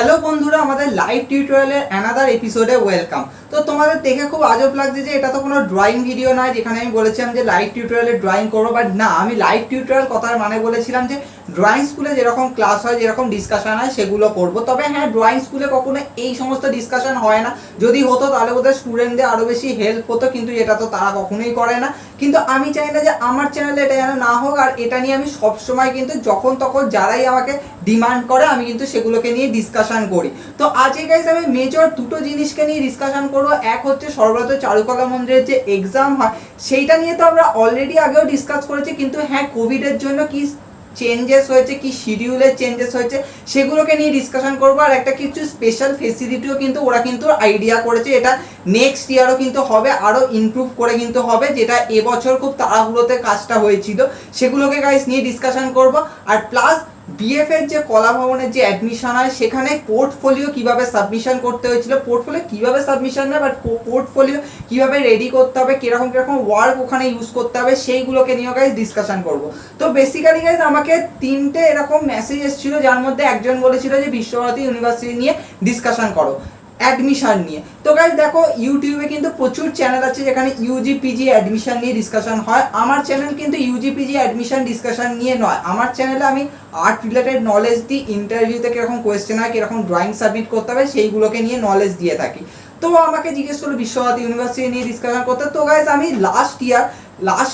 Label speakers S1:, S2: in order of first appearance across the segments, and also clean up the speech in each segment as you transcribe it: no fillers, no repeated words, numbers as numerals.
S1: Hello বন্ধুরা, আমাদের live টিউটোরিয়ালের অ্যানাদার এপিসোডে ওয়েলকাম। তো তোমাদের দেখে খুব আজব লাগছে যে এটা তো কোনো ড্রয়িং ভিডিও নয় যেখানে আমি বলেছিলাম যে লাইভ টিউটোরিয়ালে ড্রয়িং করবো, বাট না, আমি লাইভ টিউটোরিয়াল কথার মানে বলেছিলাম যে ড্রয়িং স্কুলে যেরকম ক্লাস হয়, যেরকম ডিসকাশন হয় সেগুলো করব। তবে হ্যাঁ, ড্রয়িং স্কুলে কখনো এই সমস্ত ডিসকাশন হয় না। যদি হতো তাহলে ওদের স্টুডেন্টদের আরও বেশি হেল্প হতো, কিন্তু এটা তো তারা কখনোই করে না। কিন্তু আমি চাই না যে আমার চ্যানেলে এটা যেন না হোক, আর এটা নিয়ে আমি সবসময় কিন্তু যখন তখন যারাই আমাকে ডিমান্ড করে আমি কিন্তু সেগুলোকে নিয়ে ডিসকাশন করি। তো আজকে গাইস আমি মেজর দুটো জিনিসকে নিয়ে ডিসকাশন করবো। এক হচ্ছে সর্বত চারুকলা মন্দিরের যে এক্সাম হয় সেইটা নিয়ে তো আমরা অলরেডি আগেও ডিসকাস করেছি, কিন্তু হ্যাঁ, কোভিডের জন্য কি চেঞ্জেস হয়েছে, কি শিডিউলের চেঞ্জেস হয়েছে সেগুলোকে নিয়ে ডিসকাশন করবো। আর একটা কিছু স্পেশাল ফেসিলিটিও কিন্তু ওরা কিন্তু আইডিয়া করেছে, এটা নেক্সট ইয়ারও কিন্তু হবে, আরও ইমপ্রুভ করে কিন্তু হবে, যেটা এবছর খুব তাড়াহুড়োতে কাজটা হয়েছিল সেগুলোকে গাইস নিয়ে ডিসকাশন করব। আর প্লাস বিএফ এর যে কলা ভবনের যে অ্যাডমিশন হয় সেখানে পোর্টফোলিও কিভাবে সাবমিশন করতে হয়েছিল, পোর্টফোলিও কিভাবে সাবমিশন না, বাট পোর্টফোলিও কিভাবে রেডি করতে হবে, কিরকম কিরকম ওয়ার্ক ওখানে ইউজ করতে হবে সেইগুলোকে নিয়েও গাইজ ডিসকাশন করব। তো বেসিক্যালি গাইজ আমাকে তিনটে এরকম মেসেজ এসেছিল, যার মধ্যে একজন বলেছিল যে বিশ্বভারতী ইউনিভার্সিটি নিয়ে ডিসকাশন করো, অ্যাডমিশন নিয়ে। তো গাইজ দেখো, ইউটিউবে কিন্তু প্রচুর চ্যানেল আছে যেখানে ইউজি পিজি অ্যাডমিশন নিয়ে ডিসকাশন হয়। আমার চ্যানেল কিন্তু ইউজি পিজি অ্যাডমিশন ডিসকাশন নিয়ে নয়। আমার চ্যানেলে আমি আর্ট রিলেটেড নলেজ দিই, ইন্টারভিউতে কীরকম কোয়েশ্চেন হয়, কীরকম ড্রয়িং সাবমিট করতে হবে সেইগুলোকে নিয়ে নলেজ দিয়ে থাকি। তো আমাকে জিজ্ঞেস করলো বিশ্বভারতী ইউনিভার্সিটি নিয়ে ডিসকাশন করতে। তো গাইজ আমি লাস্ট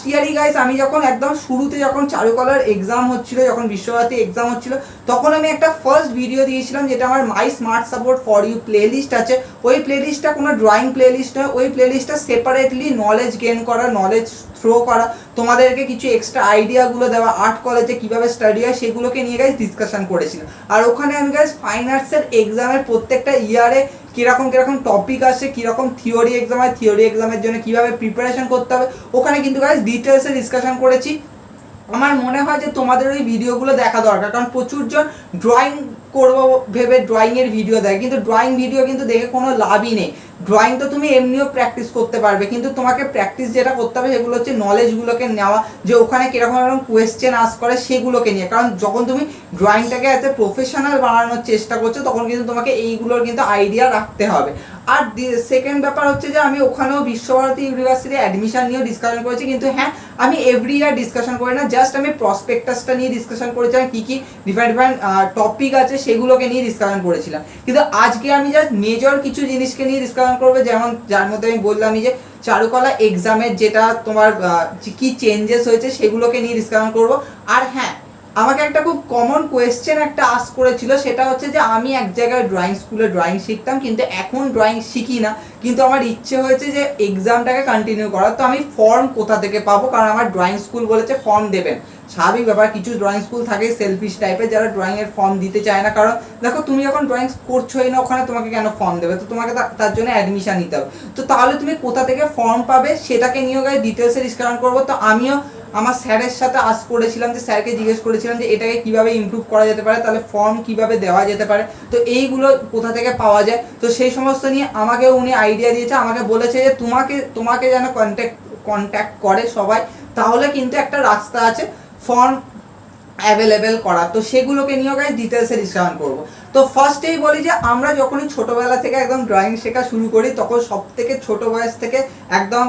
S1: ইয়ারই গাইজ আমি যখন একদম শুরুতে যখন চারুকলার এক্সাম হচ্ছিল, যখন বিশ্বভারতী এক্সাম হচ্ছিল, তখন আমি একটা ফার্স্ট ভিডিও দিয়েছিলাম যেটা আমার my smart support for you playlist আছে। ওই প্লেলিস্টটা কোনো ড্রয়িং প্লেলিস্ট নয়, ওই প্লেলিস্টটা সেপারেটলি নলেজ গেইন করা, নলেজ থ্রো করা, তোমাদেরকে কিছু এক্সট্রা আইডিয়াগুলো দেওয়া, আর্ট কলেজে কীভাবে স্টাডি হয় সেগুলোকে নিয়ে গাইজ ডিসকাশন করেছিলাম। আর ওখানে আমি গাইজ ফাইন আর্টসের এক্সামের প্রত্যেকটা ইয়ারে কীরকম টপিক আসে, কীরকম থিওরি এক্সাম হয়, থিওরি এক্সামের জন্য কীভাবে প্রিপারেশন করতে হবে, ওখানে কিন্তু গাইজ ডিটেলসে ডিসকাশন করেছি। আমার মনে হয় যে তোমাদের ওই ভিডিওগুলো দেখা দরকার, কারণ প্রচুরজন ড্রয়িং করবো ভেবে ড্রয়িংয়ের ভিডিও দেয়, কিন্তু ড্রয়িং ভিডিও কিন্তু দেখে কোনো লাভই নেই। ড্রয়িং তো তুমি এমনিও প্র্যাকটিস করতে পারবে, কিন্তু তোমাকে প্র্যাকটিস যেটা করতে হবে সেগুলো হচ্ছে নলেজগুলোকে নেওয়া, যে ওখানে কীরকম এরকম কোয়েশ্চেন আস করে সেগুলোকে নিয়ে। কারণ যখন তুমি ড্রয়িংটাকে এত প্রফেশনাল বানানোর চেষ্টা করছো তখন কিন্তু তোমাকে এইগুলোর কিন্তু আইডিয়া রাখতে হবে। আর সেকেন্ড ব্যাপার হচ্ছে যে আমি ওখানেও বিশ্বভারতী ইউনিভার্সিটি অ্যাডমিশন নিয়েও ডিসকাশন করেছি, কিন্তু হ্যাঁ, আমি এভরি ইয়ার ডিসকাশন করি না, জাস্ট আমি প্রসপেক্টাসটা নিয়ে ডিসকাশন করেছিলাম, কী কী ডিফারেন্ট টপিক আছে সেগুলোকে নিয়ে ডিসকাশন করেছিলাম। কিন্তু আজকে আমি জাস্ট মেজর কিছু জিনিসকে নিয়ে ডিসকাশন করবো, যেমন যার মধ্যে আমি বললামই যে চারুকলা এক্সামের যেটা তোমার কী চেঞ্জেস হয়েছে সেগুলোকে নিয়ে ডিসকাশন করবো। আর হ্যাঁ, আমাকে একটা খুব কমন কোয়েশ্চেন একটা আস্ক করেছিল, সেটা হচ্ছে যে আমি এক জায়গায় ড্রয়িং স্কুলে ড্রয়িং শিখতাম, কিন্তু এখন ড্রয়িং শিখি না, কিন্তু আমার ইচ্ছে হয়েছে যে এক্সামটাকে কন্টিনিউ করার, তো আমি ফর্ম কোথা থেকে পাবো? কারণ আমার ড্রয়িং স্কুল বলেছে ফর্ম দেবেন। স্বাভাবিক ব্যাপার, কিছু ড্রয়িং স্কুল থাকে সেলফিশ টাইপের যারা ড্রয়িংয়ের ফর্ম দিতে চায় না, কারণ দেখো তুমি যখন ড্রয়িং করছোই না ওখানে তোমাকে কেন ফর্ম দেবে? তো তোমাকে তার জন্য অ্যাডমিশন নিতে হবে। তো তাহলে তুমি কোথা থেকে ফর্ম পাবে সেটাকে নিয়েও গায়ে ডিটেলসে ডিসকাশন করবো। তো আমিও আমার স্যারের সাথে আস করেছিলাম, যে স্যারকে জিজ্ঞেস করেছিলাম যে এটাকে কিভাবে ইমপ্রুভ করা যেতে পারে, তাহলে ফর্ম কিভাবে দেওয়া যেতে পারে, তো এইগুলো কোথা থেকে পাওয়া যায়। তো সেই সমস্ত নিয়ে আমাকে উনি আইডিয়া দিয়েছে, আমাকে বলেছে যে তোমাকে যেন কন্ট্যাক্ট করে সবাই, তাহলে কিন্তু একটা রাস্তা আছে ফর্ম অ্যাভেলেবেল করা। তো সেগুলোকে নিয়েও গাইজ ডিটেলসে ডিসকাশন করবো। তো ফার্স্টেই বলি যে আমরা যখনই ছোটোবেলা থেকে একদম ড্রয়িং শেখা শুরু করি, তখন সব থেকে ছোটো বয়স থেকে একদম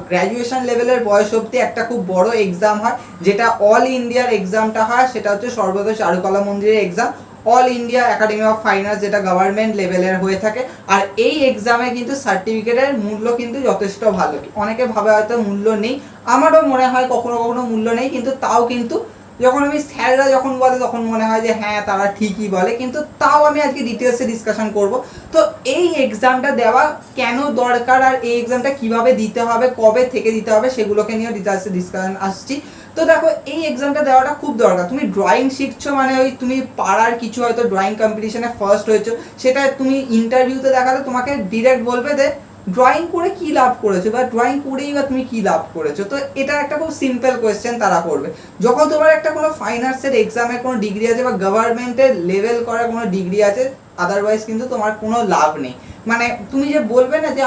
S1: গ্র্যাজুয়েশন লেভেলের বয়স অবধি একটা খুব বড় এক্সাম হয়, যেটা অল ইন্ডিয়ার এক্সামটা হয়, সেটা হচ্ছে সর্বত চারুকলা মন্দিরের exam, all India academy of fine arts, যেটা গভর্নমেন্ট লেভেলের হয়ে থাকে। আর এই এক্সামে কিন্তু সার্টিফিকেটের মূল্য কিন্তু যথেষ্ট ভালো। অনেকে ভাবে হয়তো মূল্য নেই, আমারও মনে হয় কখনো কখনো মূল্য নেই, কিন্তু তাও কিন্তু যখন আমি স্যাররা যখন বলে তখন মনে হয় যে হ্যাঁ, তারা ঠিকই বলে, কিন্তু তাও আমি আজকে ডিটেলসে ডিসকাশন করব। তো এই এক্সামটা দেওয়া কেন দরকার, আর এই এক্সামটা কিভাবে দিতে হবে, কবে থেকে দিতে হবে, সেগুলোকে নিয়ে ডিটেলসে ডিসকাশন আসছি। তো দেখো, এই এক্সামটা দেওয়াটা খুব দরকার। তুমি ড্রয়িং শিখছো মানে ওই তুমি পাড়ার কিছু হয়তো ড্রয়িং কম্পিটিশনে ফার্স্ট হয়েছো, সেটা তুমি ইন্টারভিউতে দেখালে তোমাকে ডিরেক্ট বলবে যে ড্রয়িং করে কি লাভ করেছো, বা ড্রয়িং করেই বা তুমি কি লাভ করেছো। তো এটা একটা খুব সিম্পল কোয়েশ্চেন তারা করবে। যখন তোমার একটা কোনো ফাইন আর্টসের এক্সামের কোনো ডিগ্রি আছে বা গভর্নমেন্টের লেভেল করা কোনো ডিগ্রি আছে, আদারওয়াইজ কিন্তু তোমার কোনো লাভ নেই। মানে তুমি যে বলবে না যে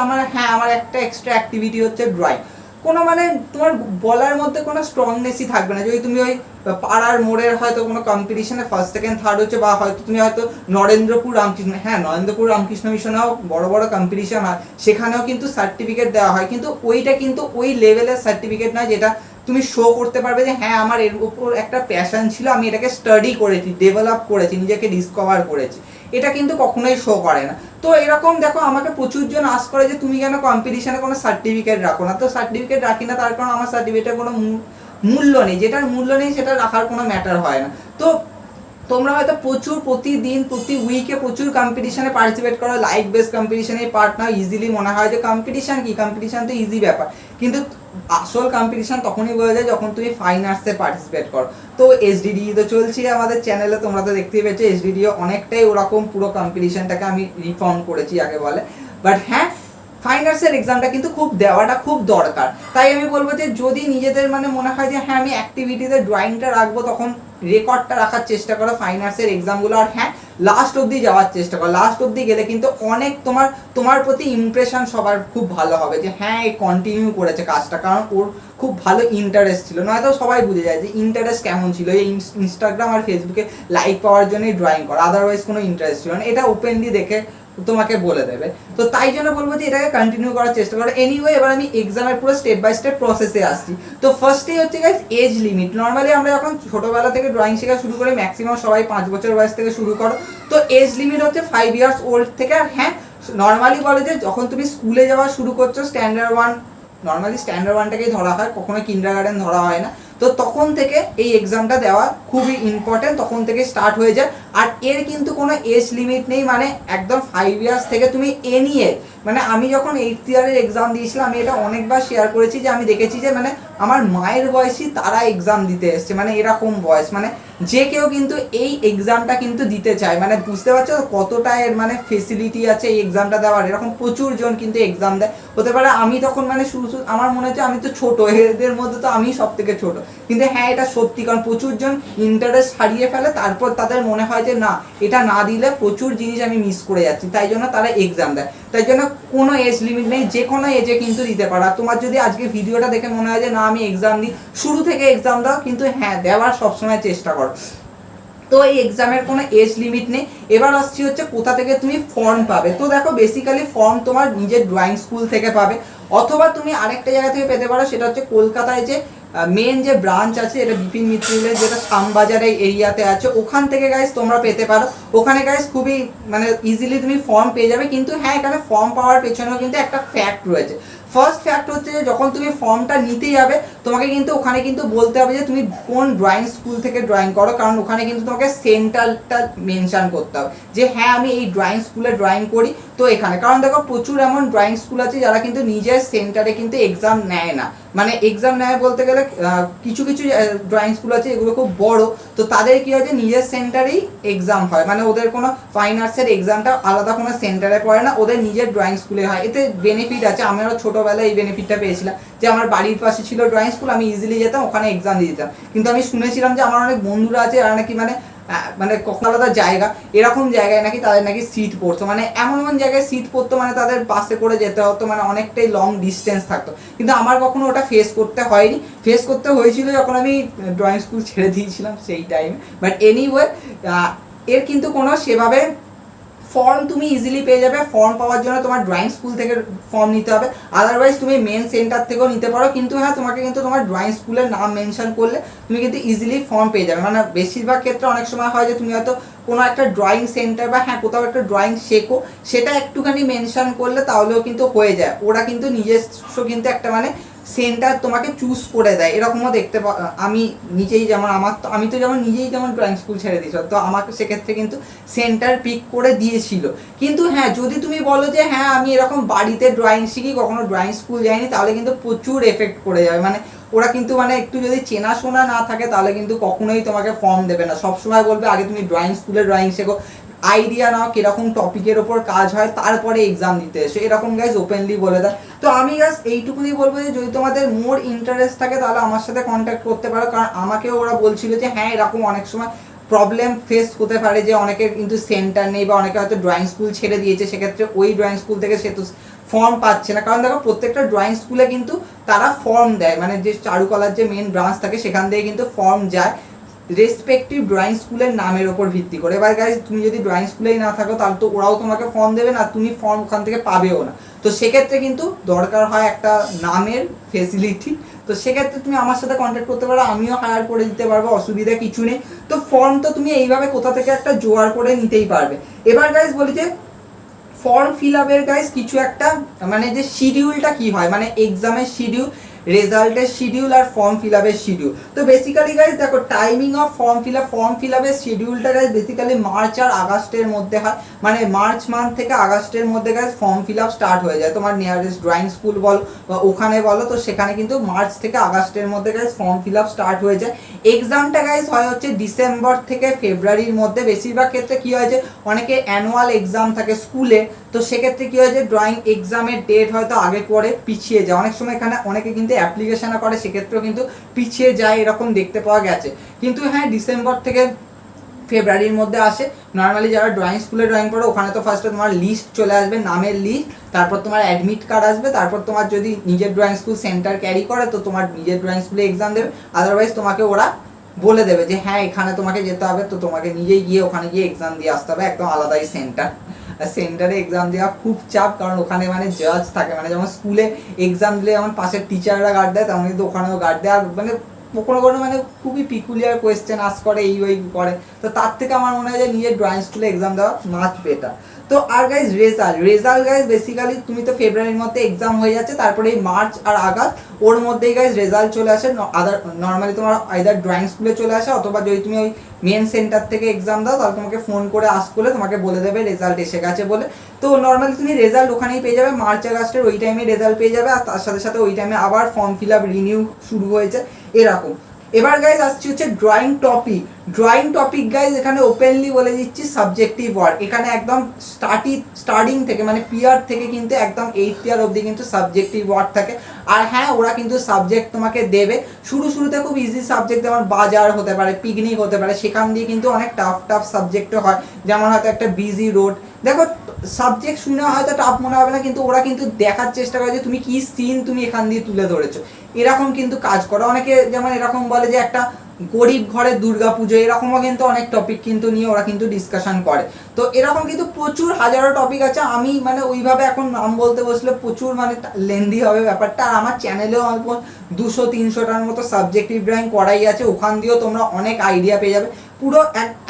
S1: আমার একটা এক্সট্রা অ্যাক্টিভিটি হচ্ছে ড্রয়িং, কোনো মানে তোমার বলার মধ্যে কোনো স্ট্রংনেসই থাকবে না। যদি তুমি ওই পাড়ার মোড়ের হয়তো কোনো কম্পিটিশনে ফার্স্ট সেকেন্ড থার্ড হচ্ছে, বা হয়তো তুমি হয়তো নরেন্দ্রপুর রামকৃষ্ণ, হ্যাঁ নরেন্দ্রপুর রামকৃষ্ণ মিশনেও বড় বড় কম্পিটিশন হয়, সেখানেও কিন্তু সার্টিফিকেট দেওয়া হয়, কিন্তু ওইটা কিন্তু ওই লেভেলের সার্টিফিকেট নয় যেটা তুমি শো করতে পারবে যে হ্যাঁ আমার এর উপর একটা প্যাশন ছিল, আমি এটাকে স্টাডি করেছি, ডেভেলপ করেছি, নিজেকে ডিসকভার করেছি, এটা কিন্তু কখনোই শো করে না। তো এরকম দেখো আমাকে প্রচুর জন আস করে যে তুমি কেন কম্পিটিশনে কোনো সার্টিফিকেট রাখো না। তো সার্টিফিকেট রাখি না তার কারণ আমার সার্টিফিকেটের কোনো মূল্য নেই, যেটার মূল্য নেই সেটা রাখার কোনো ম্যাটার হয় না। তো তোমরা হয়তো প্রচুর প্রতিদিন প্রতি উইকে প্রচুর কম্পিটিশনে পার্টিসিপেট করো, লাইক বেস কম্পিটিশনে পার্ট নাও, ইজিলি মনে হয় যে কম্পিটিশন কি, কম্পিটিশন তো ইজি ব্যাপার, কিন্তু আসল কম্পিটিশন তখনই বোঝা যায় যখন তুমি ফাইন আর্টসে পার্টিসিপেট করো। তো এসডিডি তো চলছে আমাদের চ্যানেলে, তোমরা তো দেখতেই পেয়েছো এসডিডিও অনেকটাই ওরকম পুরো কম্পিটিশনটাকে আমি রিফর্ম করেছি আগে বলে। বাট হ্যাঁ ফাইন আর্টসের এক্সামটা কিন্তু খুব দেওয়াটা খুব দরকার। তাই আমি বলবো যে যদি নিজেদের মানে মনে হয় যে হ্যাঁ আমি অ্যাক্টিভিটিতে ড্রয়িংটা রাখবো, তখন রেকর্ডটা রাখার চেষ্টা করো ফাইন আর্টসের এক্সামগুলো, আর হ্যাঁ লাস্ট অবধি যাওয়ার চেষ্টা করো। লাস্ট অবধি গেলে কিন্তু অনেক তোমার প্রতি ইমপ্রেশন সবার খুব ভালো হবে যে হ্যাঁ এই কন্টিনিউ করেছে কাজটা, কারণ ওর খুব ভালো ইন্টারেস্ট ছিল। নয়তো সবাই বুঝে যায় যে ইন্টারেস্ট কেমন ছিল, এই ইনস্টাগ্রাম আর ফেসবুকে লাইক পাওয়ার জন্যই ড্রয়িং করা, আদারওয়াইজ কোনো ইন্টারেস্ট ছিল না, এটা ওপেনলি দেখে তোমাকে বলে দেবে। তো তাই জন্য বলবো যে এটাকে কন্টিনিউ করার চেষ্টা করো। এনিওয়ে এবার আমি এক্সামের পুরো স্টেপ বাই স্টেপ প্রসেসে আসছি। তো ফার্স্টেই হচ্ছে গাইস এজ লিমিট। নর্মালি আমরা যখন ছোটবেলা থেকে ড্রয়িং শেখা শুরু করি, ম্যাক্সিমাম সবাই 5 বছর বয়স থেকে শুরু করো, তো এজ লিমিট হচ্ছে 5 ইয়ার্স ওল্ড থেকে। আর হ্যাঁ নর্মালি বলে যে যখন তুমি স্কুলে যাওয়া শুরু করছো স্ট্যান্ডার্ড 1, নর্মালি স্ট্যান্ডার্ড 1টাকেই ধরা হয়, কখনো কিন্ডারগার্টেন ধরা হয় না, তো তখন থেকে এই এক্সামটা দেওয়া খুবই ইম্পর্টেন্ট, তখন থেকে স্টার্ট হয়ে যায়। আর এর কিন্তু কোনো এজ লিমিট নেই, মানে একদম 5 ইয়ার্স থেকে তুমি এনিয়ে, মানে আমি যখন 8th ইয়ারের এক্সাম দিয়েছিলাম, আমি এটা অনেকবার শেয়ার করেছি যে আমি দেখেছি যে মানে আমার মায়ের বয়সী তারা এক্সাম দিতে এসছে, মানে এরকম বয়স, মানে যে কেউ কিন্তু এই এক্সামটা কিন্তু দিতে চায়, মানে বুঝতে পারছো কতটা এর মানে ফেসিলিটি আছে এই এক্সামটা দেওয়ার। এরকম প্রচুর জন কিন্তু এক্সাম দেয়, হতে পারে আমি তখন মানে শুরু আমার মনে হচ্ছে আমি তো ছোট, এদের মধ্যে তো আমি সব থেকে ছোট, কিন্তু হ্যাঁ এটা সত্যি, কারণ প্রচুর জন ইন্টারেস্ট হারিয়ে ফেলে, তারপর তাদের মনে হয় যে না এটা না দিলে প্রচুর জিনিস আমি মিস করে যাচ্ছি, তাই জন্য তারা এক্সাম দেয়। তাই জন্য কোনো এজ লিমিট নেই, যে কোনো এজে কিন্তু দিতে পারো। আর তোমার যদি আজকে ভিডিওটা দেখে মনে হয় যে না আমি এক্সাম দিই, শুরু থেকে এক্সাম দাও, কিন্তু হ্যাঁ দেওয়ার সবসময় চেষ্টা করো। তো এই এক্সামের কোনো এজ লিমিট নেই। এবার আসছি হচ্ছে কোথা থেকে তুমি ফর্ম পাবে। তো দেখো বেসিক্যালি ফর্ম তোমার নিজের ড্রয়িং স্কুল থেকে পাবে, অথবা তুমি আরেকটা জায়গা থেকে পেতে পারো, সেটা হচ্ছে কলকাতায় যে মেন যে ব্রাঞ্চ আছে, এটা বিপিন মিত্রের যেটা শ্যামবাজার এই এরিয়াতে আছে, ওখান থেকে গাইস তোমরা পেতে পারো। ওখানে গাইস খুবই মানে ইজিলি তুমি ফর্ম পেয়ে যাবে। কিন্তু হ্যাঁ এখানে ফর্ম পাওয়ার পেছনেও কিন্তু একটা ফ্যাক্ট রয়েছে। ফার্স্ট ফ্যাক্ট হচ্ছে যে যখন তুমি ফর্মটা নিতে যাবে, তোমাকে কিন্তু ওখানে কিন্তু বলতে হবে যে তুমি কোন ড্রয়িং স্কুল থেকে ড্রয়িং করো, কারণ ওখানে কিন্তু তোমাকে সেন্টারটা মেনশন করতে হবে যে হ্যাঁ আমি এই ড্রয়িং স্কুলে ড্রয়িং করি। তো এখানে কারণ দেখো প্রচুর এমন ড্রয়িং স্কুল আছে যারা কিন্তু নিজের সেন্টারে কিন্তু এক্সাম নেয় না, মানে এক্সাম নেয় বলতে গেলে কিছু কিছু ড্রয়িং স্কুল আছে এগুলো খুব বড়, তো তাদের কি হয় যে নিজের সেন্টারেই এক্সাম হয়, মানে ওদের কোনো ফাইন আর্টসের এক্সামটা আলাদা কোনো সেন্টারে পড়ে না, ওদের নিজের ড্রয়িং স্কুলে হয়। এতে বেনিফিট আছে, আমারও ছোটোবেলায় এই বেনিফিটটা পেয়েছিলাম যে আমার বাড়ির পাশে ছিল ড্রয়িং স্কুল, আমি ইজিলি যেতাম ওখানে এক্সাম দিয়ে দিতাম। কিন্তু আমি শুনেছিলাম যে আমার অনেক বন্ধুরা আছে যারা নাকি মানে কখনো আলাদা জায়গা, এরকম জায়গায় নাকি তাদের নাকি সিট পড়তো, মানে এমন এমন জায়গায় সিট পড়তো, মানে তাদের বাসে করে যেতে হতো, মানে অনেকটাই লং ডিস্টেন্স থাকতো। কিন্তু আমার কখনো ওটা ফেস করতে হয়নি, ফেস করতে হয়েছিল যখন আমি ড্রয়িং স্কুল ছেড়ে দিয়েছিলাম সেই টাইমে। বাট এনিওয়ে এর কিন্তু কোনো সেভাবে ফর্ম তুমি ইজিলি পেয়ে যাবে। ফর্ম পাওয়ার জন্য তোমার ড্রয়িং স্কুল থেকে ফর্ম নিতে হবে, আদারওয়াইজ তুমি মেন সেন্টার থেকেও নিতে পারো। কিন্তু হ্যাঁ তোমাকে কিন্তু তোমার ড্রয়িং স্কুলের নাম মেনশন করলে তুমি কিন্তু ইজিলি ফর্ম পেয়ে যাবে। মানে বেশিরভাগ ক্ষেত্রে অনেক সময় হয় যে তুমি হয়তো কোনো একটা ড্রয়িং সেন্টার বা হ্যাঁ কোথাও একটা ড্রয়িং শেখো, সেটা একটুখানি মেনশন করলে তাহলেও কিন্তু হয়ে যায়। ওরা কিন্তু নিজস্ব কিন্তু একটা মানে সেন্টার তোমাকে চুজ করে দেয়, এরকমও দেখতে আমি নিজেই যেমন আমি তো যেমন নিজেই যেমন ড্রয়িং স্কুল ছেড়ে দিয়েছিলাম, তো আমাকে সেক্ষেত্রে কিন্তু সেন্টার পিক করে দিয়েছিল। কিন্তু হ্যাঁ যদি তুমি বলো যে হ্যাঁ আমি এরকম বাড়িতে ড্রয়িং শিখি, কখনো ড্রয়িং স্কুল যাইনি, তাহলে কিন্তু প্রচুর এফেক্ট করে যাবে। মানে ওরা কিন্তু মানে একটু যদি চেনাশোনা না থাকে তাহলে কিন্তু কখনোই তোমাকে ফর্ম দেবে না, সবসময় বলবে আগে তুমি ড্রয়িং স্কুলে ড্রয়িং শেখো, আইডিয়া নাও কিরকম টপিকের ওপর কাজ হয়, তারপরে এক্সাম দিতে এসো, এরকম গাইজ ওপেনলি বলে দেয়। তো আমি গাইজ এইটুকুনি বলবো যে যদি তোমাদের মোর ইন্টারেস্ট থাকে তাহলে আমার সাথে কন্ট্যাক্ট করতে পারো, কারণ আমাকেও ওরা বলছিল যে হ্যাঁ এরকম অনেক সময় প্রবলেম ফেস হতে পারে যে অনেকের কিন্তু সেন্টার নেই, বা অনেকে হয়তো ড্রয়িং স্কুল ছেড়ে দিয়েছে, সেক্ষেত্রে ওই ড্রয়িং স্কুল থেকে সে তো ফর্ম পাচ্ছে না। কারণ দেখো প্রত্যেকটা ড্রয়িং স্কুলে কিন্তু তারা ফর্ম দেয়, মানে যে চারুকলার যে মেন ব্রাঞ্চ থাকে সেখান থেকে কিন্তু ফর্ম যায় রেসপেক্টিভ ড্রয়িং স্কুলের নামের ওপর ভিত্তি করে। এবার গাইজ তুমি যদি ড্রয়িং স্কুলেই না থাকো তাহলে তো ওরাও তোমাকে ফর্ম দেবে না, তুমি ফর্ম ওখান থেকে পাবেও না। তো সেক্ষেত্রে কিন্তু দরকার হয় একটা নামের ফেসিলিটি। তো সেক্ষেত্রে তুমি আমার সাথে কন্ট্যাক্ট করতে পারো, আমিও হায়ার করে দিতে পারবো, অসুবিধা কিছু নেই। তো ফর্ম তো তুমি এইভাবে কোথা থেকে একটা জোগাড় করে নিতেই পারবে। এবার গাইজ বলি যে ফর্ম ফিল আপের গাইজ কিছু একটা মানে যে শিডিউলটা কি হয়, মানে এক্সামের শিডিউল, রেজাল্টের শিডিউল আর ফর্ম ফিল আপের শিডিউল। তো বেসিক্যালি গাইজ দেখো টাইমিং অফ ফর্ম ফিল আপের শিডিউলটা গাইজ বেসিক্যালি মার্চ আর আগস্টের মধ্যে হয়, মানে মার্চ মান্থ থেকে আগস্টের মধ্যে guys form fill up start হয়ে যায়। তোমার নিয়ারেস্ট ড্রয়িং স্কুল বলো বা ওখানে বলো, তো সেখানে কিন্তু মার্চ থেকে আগস্টের মধ্যে guys form fill up start হয়ে যায়। এক্সামটা গাইজ হয় হচ্ছে ডিসেম্বর থেকে ফেব্রুয়ারির মধ্যে। বেশিরভাগ ক্ষেত্রে কি হয় যে অনেকে অ্যানুয়াল এক্সাম থাকে স্কুলে, তো সেক্ষেত্রে কি হয় যে ড্রয়িং এক্সামের ডেট হয়তো আগে পরে পিছিয়ে যায়। অনেক সময় এখানে অনেকে কিন্তু অ্যাপ্লিকেশনও করে, সেক্ষেত্রেও কিন্তু পিছিয়ে যায়, এরকম দেখতে পাওয়া গেছে। কিন্তু হ্যাঁ ডিসেম্বর থেকে ফেব্রুয়ারির মধ্যে আসে। নর্মালি যারা ড্রয়িং স্কুলে ড্রয়িং করো ওখানে তো ফার্স্টে তোমার লিস্ট চলে আসবে, নামের লিস্ট, তারপর তোমার অ্যাডমিট কার্ড আসবে, তারপর তোমার যদি নিজের ড্রয়িং স্কুল সেন্টার ক্যারি করে তো তোমার নিজের ড্রয়িং স্কুলে এক্সাম দেবে। আদারওয়াইজ তোমাকে ওরা বলে দেবে যে হ্যাঁ এখানে তোমাকে যেতে হবে, তো তোমাকে নিজেই গিয়ে ওখানে গিয়ে এক্সাম দিয়ে আসতে হবে, একদম আলাদাই সেন্টার। সেন্টারে এক্সাম দেওয়া খুব চাপ, কারণ ওখানে মানে জাজ থাকে, মানে যেমন স্কুলে এক্সাম দিলে যেমন পাশের টিচাররা গার্ড দেয় তেমন কিন্তু ওখানেও গার্ড দেয়। আর মানে কোনো কোনো মানে খুবই পিকুলিয়ার কোয়েশ্চেন আস করে, এই ওই করে। তো তার থেকে আমার মনে হয় যে নিজের ড্রয়িং স্কুলে এক্সাম দেওয়া মাচ বেটার। তো আর গাইজ রেজাল্ট গাইজ বেসিক্যালি তুমি তো ফেব্রুয়ারির মধ্যে এক্সাম হয়ে যাচ্ছে, তারপরে এই মার্চ আর আগস্ট ওর মধ্যেই গাইজ রেজাল্ট চলে আসে। নর্মালি তোমার আইদার ড্রয়িং স্কুলে চলে আসে, অথবা যদি তুমি ওই মেন সেন্টার থেকে এক্সাম দাও তাহলে তোমাকে ফোন করে আস করলে তোমাকে বলে দেবে রেজাল্ট এসে গেছে বলে। তো নর্মালি তুমি রেজাল্ট ওখানেই পেয়ে যাবে, মার্চ আগস্টের ওই টাইমে রেজাল্ট পেয়ে যাবে, আর তার সাথে সাথে ওই টাইমে আবার ফর্ম ফিল আপ রিনিউ শুরু হয়েছে এরকম। এবার গাইজ আসছি হচ্ছে ড্রয়িং টপিক গাইজ এখানে ওপেনলি বলে দিচ্ছি সাবজেক্টিভ ওয়ার্ড। এখানে একদম স্টার্টিং থেকে মানে পিয়ার থেকে কিন্তু একদম 8th ইয়ার অবধি কিন্তু সাবজেক্টিভ ওয়ার্ড থাকে। আর হ্যাঁ ওরা কিন্তু সাবজেক্ট তোমাকে দেবে, শুরুতে খুব ইজি সাবজেক্ট, যেমন বাজার হতে পারে, পিকনিক হতে পারে, সেখান দিয়ে কিন্তু অনেক টাফ সাবজেক্টও হয়, যেমন হয়তো একটা বিজি রোড। দেখো সাবজেক্ট শুনে হয়তো টাফ মনে হবে না, কিন্তু ওরা কিন্তু দেখার চেষ্টা করে যে তুমি কি সিন তুমি এখান দিয়ে তুলে ধরেছো, এরকম কিন্তু কাজ করে। অনেকে যেমন এরকম বলে যে একটা গরিব ঘরের দুর্গাপুজো, এরকমও কিন্তু অনেক টপিক কিন্তু নিয়ে ওরা কিন্তু ডিসকাশন করে। তো এরকম কিন্তু প্রচুর হাজারো টপিক আছে। আমি মানে ওইভাবে এখন নাম বলতে বসলে প্রচুর মানে লেন্দি হবে ব্যাপারটা। আর আমার চ্যানেলেও অল্প 200-300টার মতো সাবজেক্টিভ ড্রয়িং করাই আছে, ওখান দিয়েও তোমরা অনেক আইডিয়া পেয়ে যাবে। পুরো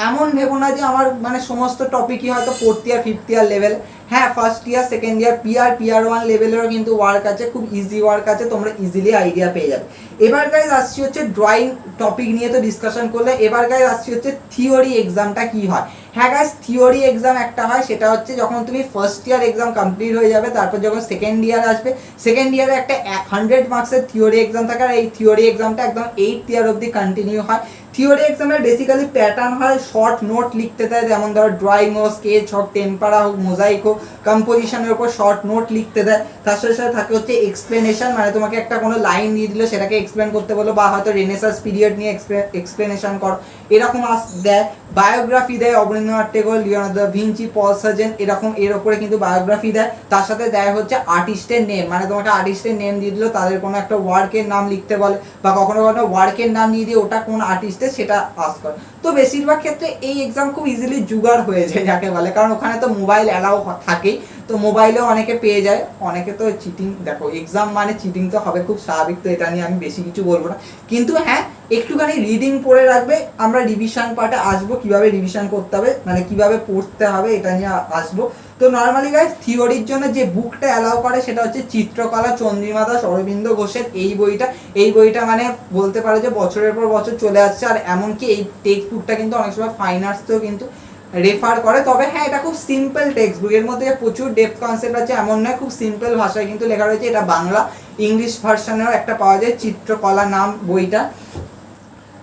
S1: এমন ভেবো না যে আমার মানে সমস্ত টপিকই হয়তো 4th ইয়ার 5th ইয়ার লেভেল। হ্যাঁ first year second year PR 1 লেভেলেরও কিন্তু ওয়ার্ক আছে, খুব ইজি ওয়ার্ক আছে, তোমরা ইজিলি আইডিয়া পেয়ে যাবে। এবার গাইজ আসছি হচ্ছে ড্রয়িং টপিক নিয়ে তো ডিসকাশন করলে, এবার গাইজ আসছি হচ্ছে থিওরি এক্সামটা কি হয়। হ্যাঁ গাইজ থিওরি এক্সাম একটা হয়, সেটা হচ্ছে যখন তুমি ফার্স্ট ইয়ার এক্সাম কমপ্লিট হয়ে যাবে, তারপর যখন সেকেন্ড ইয়ার আসবে, সেকেন্ড ইয়ারে একটা 100 মার্কসের থিওরি এক্সাম থাকে। আর এই থিওরি এক্সামটা একদম 8th ইয়ার অবধি কন্টিনিউ হয়। থিওরি এক্সামের বেসিক্যালি প্যাটার্ন হয়, শর্ট নোট লিখতে দেয়, যেমন ধরো ড্রয়িং হোক, স্কেচ হোক, টেম্পারা হোক, মোজাইক হোক, কম্পোজিশনের উপর শর্ট নোট লিখতে দেয়। তার সাথে সাথে থাকে হচ্ছে এক্সপ্লেনেশন, মানে তোমাকে একটা কোনো লাইন দিয়ে দিল সেটাকে এক্সপ্লেন করতে বলো, বা হয়তো রেনেসাস পিরিয়ড নিয়ে এক্সপ্লেনেশন করো, এরকম দেয়। বায়োগ্রাফি দেয়, অবনীন্দ্রনাথ ঠাকুর, লিওনার্দো দা ভিঞ্চি, পল সার্জেন, এরকম এর ওপরে কিন্তু বায়োগ্রাফি দেয়। তার সাথে দেয় হচ্ছে আর্টিস্টের নেম, মানে তোমাকে আর্টিস্টের নেম দিয়ে দিল, তাদের কোনো একটা ওয়ার্কের নাম লিখতে বলে, বা কখনো কখনো ওয়ার্কের নাম দিয়ে দিয়ে ওটা কোন আর্টিস্টের সেটা পাস করে। তো বেশিরভাগ ক্ষেত্রে এই এক্সাম খুব ইজিলি জুগাড় হয়ে যায় যাকে বলে, কারণ ওখানে তো মোবাইল অ্যালাউ থাকেই, তো মোবাইলেও অনেকে পেয়ে যায়। অনেকে তো চিটিং, দেখো এক্সাম মানে চিটিং তো হবে, খুব স্বাভাবিক, তো এটা নিয়ে আমি বেশি কিছু বলবো না। কিন্তু হ্যাঁ একটুখানি রিডিং পড়ে রাখবে, আমরা রিভিশন পার্টে আসবো, কিভাবে রিভিশন করতে হবে মানে কিভাবে পড়তে হবে এটা নিয়ে আসবো। তো নর্মালি গাইস থিওরির জন্য যে বুকটা অ্যালাউ করে সেটা হচ্ছে চিত্রকলা চন্দ্রিমা দাস অরবিন্দ ঘোষের এই বইটা মানে বলতে পারো যে বছরের পর বছর চলে আসছে। আর এমনকি এই টেক্সট বুকটা কিন্তু অনেক সময় ফাইন আর্টসেও কিন্তু রেফার করে। তবে হ্যাঁ এটা খুব সিম্পল টেক্সট বুক, এর মধ্যে প্রচুর ডেপথ কনসেপ্ট আছে এমন নয়, খুব সিম্পল ভাষায় কিন্তু লেখা রয়েছে। এটা বাংলা ইংলিশ ভার্সনেও একটা পাওয়া যায়, চিত্রকলা নাম বইটা।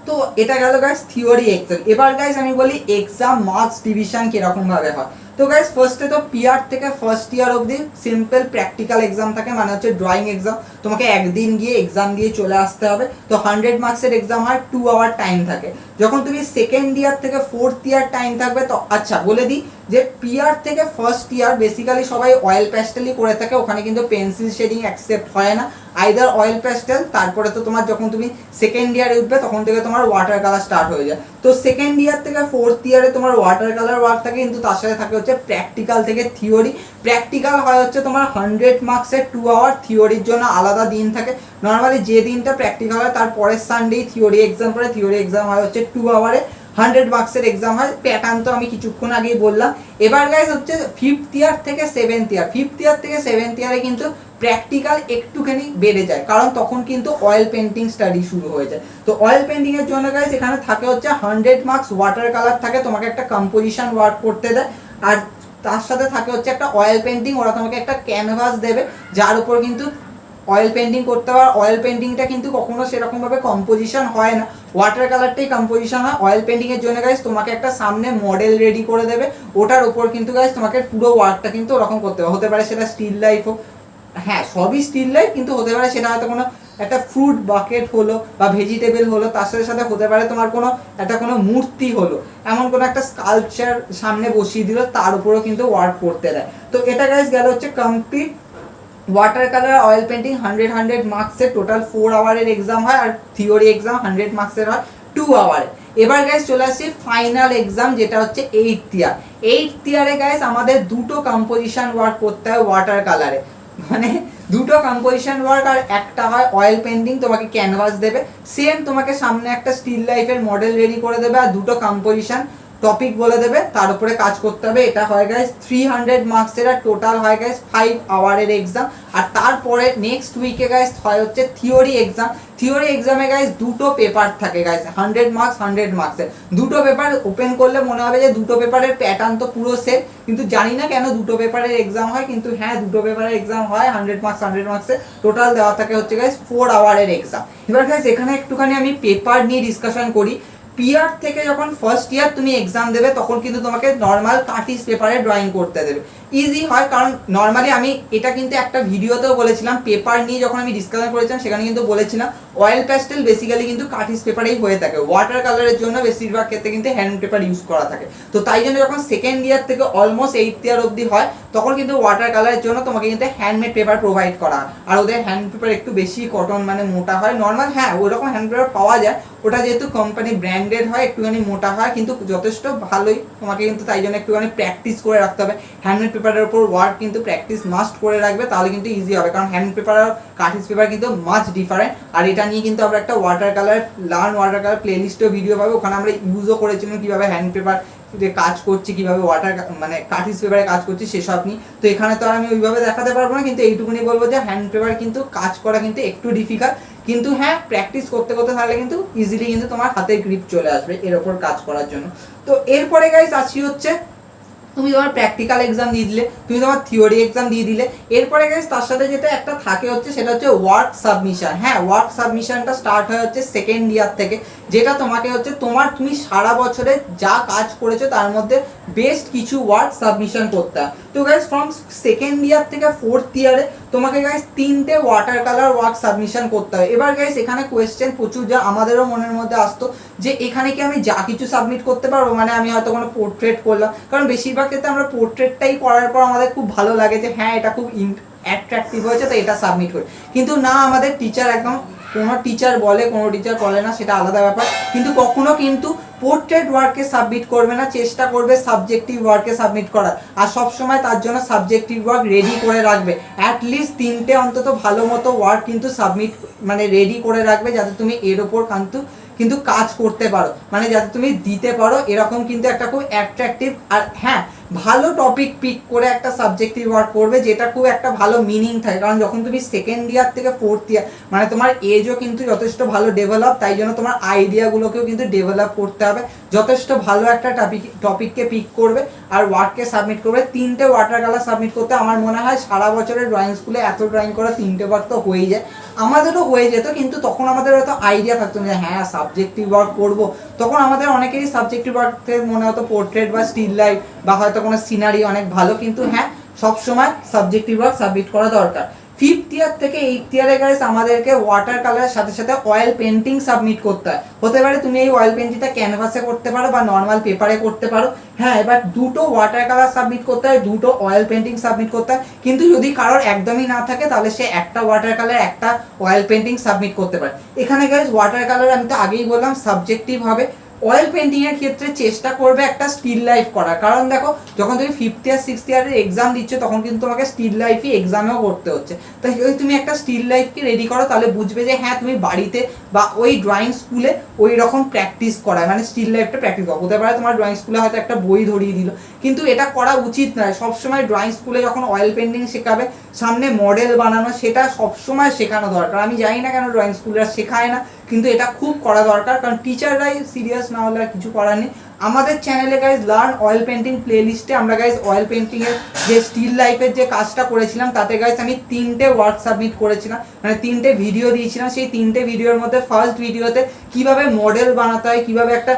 S1: তো এটা গেল গাইস থিওরি এক্সাম। এবার গাইস আমি বলি এক্সাম মার্কস ডিভিশন কিরকম ভাবে হয়। তো গাইস ফার্স্টে তো পিআর থেকে ফার্স্ট ইয়ার অবধি সিম্পল প্র্যাকটিক্যাল এক্সাম থাকে, মানে হচ্ছে ড্রয়িং এক্সাম, তোমাকে একদিন গিয়ে এক্সাম দিয়ে চলে আসতে হবে। তো 100 মার্কসের এক্সাম হয়, 2 আওয়ার টাইম থাকে। যখন তুমি সেকেন্ড ইয়ার থেকে ফোর্থ ইয়ার টাইম থাকবে তো আচ্ছা বলে দিই যে পিয়ার থেকে ফার্স্ট ইয়ার বেসিক্যালি সবাই অয়েল প্যাস্টেলই করে থাকে, ওখানে কিন্তু পেন্সিল শেডিং অ্যাকসেপ্ট হয় না, আইদার অয়েল প্যাস্টেল, তারপরে তো তোমার যখন তুমি সেকেন্ড ইয়ারে উঠবে তখন থেকে তোমার ওয়াটার কালার স্টার্ট হয়ে যায়। তো সেকেন্ড ইয়ার থেকে ফোর্থ ইয়ারে তোমার ওয়াটার কালার ওয়ার্ক থাকে, কিন্তু তার সাথে থাকে হচ্ছে প্র্যাকটিক্যাল থেকে থিওরি। প্র্যাকটিক্যাল হয় হচ্ছে তোমার 100 মার্কসের 2 আওয়ার, থিওরির জন্য আলাদা দিন থাকে। নর্মালি যে দিনটা প্র্যাকটিক্যাল হয় তার পরের সানডেই থিওরি এক্সাম পরে, থিওরি এক্সাম হয় হচ্ছে 2 আওয়ারে, 100 মার্কসের এক্সাম হয়। প্যাটার্ন তো আমি কিছুক্ষণ আগেই বললাম। এবার গাইজ হচ্ছে ফিফথ ইয়ার থেকে সেভেন্থ ইয়ার, ফিফথ ইয়ার থেকে সেভেন্থ ইয়ারে কিন্তু প্র্যাকটিক্যাল একটুখানি বেড়ে যায়, কারণ তখন কিন্তু অয়েল পেন্টিং স্টাডি শুরু হয়ে যায়। তো অয়েল পেন্টিং এর জন্য গাইজ এখানে থাকে হচ্ছে 100 মার্কস ওয়াটার কালার থাকে, তোমাকে একটা কম্পোজিশন ওয়ার্ক করতে দেয়, আর তার সাথে থাকে হচ্ছে একটা অয়েল পেন্টিং, ওরা তোমাকে একটা ক্যানভাস দেবে যার উপর কিন্তু অয়েল পেন্টিং করতে হবে। অয়েল পেন্টিংটা কিন্তু কখনো সেরকমভাবে কম্পোজিশন হয় না, ওয়াটার কালারটাই কম্পোজিশন হয়। অয়েল পেন্টিং এর জন্য গাইজ তোমাকে একটা সামনে মডেল রেডি করে দেবে, ওটার উপর কিন্তু গাইজ তোমাকে পুরো ওয়ার্কটা কিন্তু ওরকম করতে হবে। হতে পারে সেটা স্টিল লাইফ হোক, হ্যাঁ সবই স্টিল লাইফ, কিন্তু হতে পারে সেটা হয়তো কোনো একটা ফ্রুট বাকেট হলো বা ভেজিটেবল হলো, তার সাথে সাথে হতে পারে তোমার কোনো মূর্তি হলো, এমন কোনো একটা স্কাল্পচার সামনে বসিয়ে দিল, তার উপরেও কিন্তু ওয়ার্ক করতে দেয়। তো এটা গাইজ গেল হচ্ছে complete water colour oil painting. 100 মার্কসের টোটাল 4 আওয়ারের এক্সাম হয়, আর থিওরি এক্সাম 100 মার্কসের হয় 2 আওয়ারে। এবার গাইজ চলে আসছি ফাইনাল এক্সাম, যেটা হচ্ছে 8th ইয়ার। 8th ইয়ারে গাইজ আমাদের দুটো কম্পোজিশন ওয়ার্ক করতে হয় ওয়াটার কালারে, মানে দুটো কম্পোজিশন ওয়ার্ক, আর একটা হয় অয়েল পেন্টিং, তোমাকে ক্যানভাস দেবে, সেম তোমাকে সামনে একটা স্টিল লাইফের মডেল রেডি করে দেবে, আর দুটো কম্পোজিশন টপিক বলে দেবে, তার উপরে কাজ করতে হবে। এটা হয় গাইজ 300 মার্কসের, আর টোটাল হয় গাইজ 5 আওয়ারের এক্সাম। আর তারপরে নেক্সট উইকে গাইজ হয় হচ্ছে থিওরি এক্সাম। থিওরি এক্সামে গাইজ দুটো পেপার থাকে গাইজ, 100 মার্কস 100 মার্কসের দুটো পেপার। ওপেন করলে মনে হবে যে দুটো পেপারের প্যাটার্ন তো পুরো সেম, কিন্তু জানি না কেন দুটো পেপারের এক্সাম হয়, কিন্তু হ্যাঁ দুটো পেপারের এক্সাম হয় 100 মার্কস 100 মার্কসের। টোটাল দেওয়া থাকে হচ্ছে গাইজ 4 আওয়ারের এক্সাম। এবার গাইজ এখানে একটুখানি আমি পেপার নিয়ে ডিসকাশন করি। পিয়ার থেকে যখন ফার্স্ট ইয়ার তুমি এক্সাম দেবে তখন কিন্তু তোমাকে নর্মাল কার্টিস পেপারে ড্রয়িং করতে দেবে, ইজি হয়, কারণ নর্মালি আমি এটা কিন্তু একটা ভিডিওতেও বলেছিলাম, পেপার নিয়ে যখন আমি ডিসকাশন করেছিলাম সেখানে কিন্তু বলেছিলাম অয়েল প্যাস্টেল বেসিক্যালি কিন্তু কার্টিস পেপারেই হয়ে থাকে, ওয়াটার কালারের জন্য বেশিরভাগ ক্ষেত্রে কিন্তু হ্যান্ড পেপার ইউজ করা থাকে। তো তাই জন্য যখন সেকেন্ড ইয়ার থেকে অলমোস্ট 8th ইয়ার অবধি হয় তখন কিন্তু ওয়াটার কালারের জন্য তোমাকে কিন্তু হ্যান্ডমেড পেপার প্রোভাইড করা হয়, আর ওদের হ্যান্ড পেপার একটু বেশি কটন মানে মোটা হয়। নর্মাল হ্যাঁ ওইরকম হ্যান্ড পেপার পাওয়া যায়, ওটা যেহেতু কোম্পানি ব্র্যান্ডেড হয় একটুখানি মোটা হয়, কিন্তু যথেষ্ট ভালোই। তোমাকে কিন্তু তাই জন্য একটুখানি প্র্যাকটিস করে রাখতে হবে, হ্যান্ডমেড পেপারের উপর ওয়ার্ক কিন্তু প্র্যাকটিস মাস্ট করে রাখবে, তাহলে কিন্তু ইজি হবে, কারণ হ্যান্ড পেপার আর কার্টিস পেপার কিন্তু মাচ ডিফারেন্ট। আর এটা নিয়ে কিন্তু আমরা একটা ওয়াটার কালার ওয়াটার কালার প্লেলিস্টেও ভিডিও পাবো, ওখানে আমরা ইউজও করেছিলাম কীভাবে হ্যান্ড পেপার কাজ করছি, কিভাবে ওয়াটার মানে কার্টিস পেপারে কাজ করছি সেসব নিয়ে। তো এখানে তো আর আমি ওইভাবে দেখাতে পারবো না, কিন্তু এইটুকুনি বলবো যে হ্যান্ড পেপার কিন্তু কাজ করা কিন্তু একটু ডিফিকাল্ট, কিন্তু হ্যাঁ প্র্যাকটিস করতে করতে তাহলে কিন্তু ইজিলি কিন্তু তোমার হাতের গ্রিপ চলে আসবে এর ওপর কাজ করার জন্য। তো এরপরে গাইস আসি হচ্ছে তুমি তোমার প্র্যাকটিক্যাল এক্সাম দিয়ে দিলে, তুমি তোমার থিওরি এক্সাম দিয়ে দিলে, এরপরে গাইস তার সাথে যেটা একটা থাকে হচ্ছে সেটা হচ্ছে ওয়ার্ক সাবমিশন। হ্যাঁ ওয়ার্ক সাবমিশনটা স্টার্ট হয় হচ্ছে সেকেন্ড ইয়ার থেকে, যেটা তোমাকে হচ্ছে তুমি সারা বছরে যা কাজ করেছো তার মধ্যে বেস্ট কিছু ওয়ার্ক সাবমিশন করতে হয়। তো গাইস ফ্রম সেকেন্ড ইয়ার থেকে ফোর্থ ইয়ারে তোমাকে গাইস 3টে ওয়াটার কালার ওয়ার্ক সাবমিশন করতে হয়। এবার গাইস এখানে কোয়েশ্চেন প্রচুর যা আমাদেরও মনের মধ্যে আসতো যে এখানে কি আমি যা কিছু সাবমিট করতে পারবো, মানে আমি হয়তো কোনো পোর্ট্রেট করলাম, কারণ বেশিরভাগ ক্ষেত্রে আমরা পোর্ট্রেটটাই করার পর আমাদের খুব ভালো লাগে যে হ্যাঁ এটা খুব অ্যাট্রাকটিভ হয়েছে তো এটা সাবমিট করি, কিন্তু না আমাদের টিচার একদম কোনো টিচার বলে কোনো টিচার বলে না সেটা আলাদা ব্যাপার, কিন্তু কখনো কিন্তু পোর্ট্রেট ওয়ার্কে সাবমিট করবে না, চেষ্টা করবে সাবজেক্টিভ ওয়ার্কে সাবমিট করার, আর সবসময় তার জন্য সাবজেক্টিভ ওয়ার্ক রেডি করে রাখবে, অ্যাটলিস্ট 3টে অন্তত ভালো মতো ওয়ার্ক কিন্তু সাবমিট মানে রেডি করে রাখবে, যাতে তুমি এর ওপর কিন্তু কাজ করতে পারো, মানে যাতে তুমি দিতে পারো এরকম কিন্তু একটা খুব অ্যাট্রাকটিভ। আর হ্যাঁ ভালো টপিক পিক করে একটা সাবজেক্টিভ ওয়ার্ক করবে যেটা খুব একটা ভালো মিনিং থাকে, কারণ যখন তুমি সেকেন্ড ইয়ার থেকে ফোর্থ ইয়ার মানে তোমার এজও কিন্তু যথেষ্ট ভালো ডেভেলপ, তাই জন্য তোমার আইডিয়াগুলোকেও কিন্তু ডেভেলপ করতে হবে, যথেষ্ট ভালো একটা টপিককে পিক করবে আর ওয়ার্ককে সাবমিট করবে। 3টে ওয়াটার কালার সাবমিট করতে আমার মনে হয় সারা বছরের ড্রয়িং স্কুলে এত ড্রয়িং করা 3টে ওয়ার্ক তো হয়ে যায়, আমাদেরও হয়ে যেত, কিন্তু তখন আমাদের হয়তো আইডিয়া থাকতো না হ্যাঁ সাবজেক্টিভ ওয়ার্ক করবো, তখন আমাদের অনেকেরই সাবজেক্টিভ ওয়ার্কতে মনে হতো পোর্ট্রেট বা স্টিল লাইফ বা হয়তো কোনো সিনারি অনেক ভালো, কিন্তু হ্যাঁ সবসময় সাবজেক্টিভ ওয়ার্ক সাবমিট করা দরকার। 5th ইয়ার থেকে 8th ইয়ারে গাইস আমাদেরকে ওয়াটার কালারের সাথে সাথে অয়েল পেন্টিং সাবমিট করতে হয়। হতে পারে তুমি এই অয়েল পেন্টিংটা ক্যানভাসে করতে পারো বা নর্মাল পেপারে করতে পারো। হ্যাঁ, এবার দুটো ওয়াটার কালার সাবমিট করতে হয়, দুটো অয়েল পেন্টিং সাবমিট করতে হয়। কিন্তু যদি কারোর একদমই না থাকে তাহলে সে একটা ওয়াটার কালার একটা অয়েল পেন্টিং সাবমিট করতে পারে। এখানে গাইস ওয়াটার কালার আমি তো আগেই বললাম সাবজেক্টিভ হবে। অয়েল পেন্টিং এর ক্ষেত্রে চেষ্টা করবে একটা স্টিল লাইফ করার, কারণ দেখো যখন তুমি 5th ইয়ার 6th ইয়ারের এক্সাম দিচ্ছ তখন কিন্তু তোমাকে স্টিল লাইফই এক্সামেও করতে হচ্ছে। তাই যদি তুমি একটা স্টিল লাইফকে রেডি করো তাহলে বুঝবে যে হ্যাঁ তুমি বাড়িতে বা ওই ড্রয়িং স্কুলে ওই রকম প্র্যাকটিস করায়, মানে স্টিল লাইফটা প্র্যাকটিস করো। হতে পারে তোমার ড্রয়িং স্কুলে হয়তো একটা বই ধরিয়ে দিল, কিন্তু এটা করা উচিত নয়। সবসময় ড্রয়িং স্কুলে যখন অয়েল পেন্টিং শেখাবে, সামনে মডেল বানানো, সেটা সবসময় শেখানো দরকার। আমি জানি না কেন ড্রয়িং স্কুলে আর শেখায় না, কিন্তু এটা খুব করা দরকার, কারণ টিচাররাই সিরিয়াস না হলে আর কিছু করার নেই। আমাদের চ্যানেলে গাইজ লার্ন অয়েল পেন্টিং প্লেলিস্টে আমরা গাইজ অয়েল পেন্টিং এর যে স্টিল লাইফের যে কাজটা করেছিলাম তাতে গাইজ আমি 3টে ওয়ার্ক সাবমিট করেছিলাম, মানে 3টে ভিডিও দিয়েছিলাম। সেই 3টে ভিডিওর মধ্যে ফার্স্ট ভিডিওতে কিভাবে মডেল বানাতে হয়, কিভাবে একটা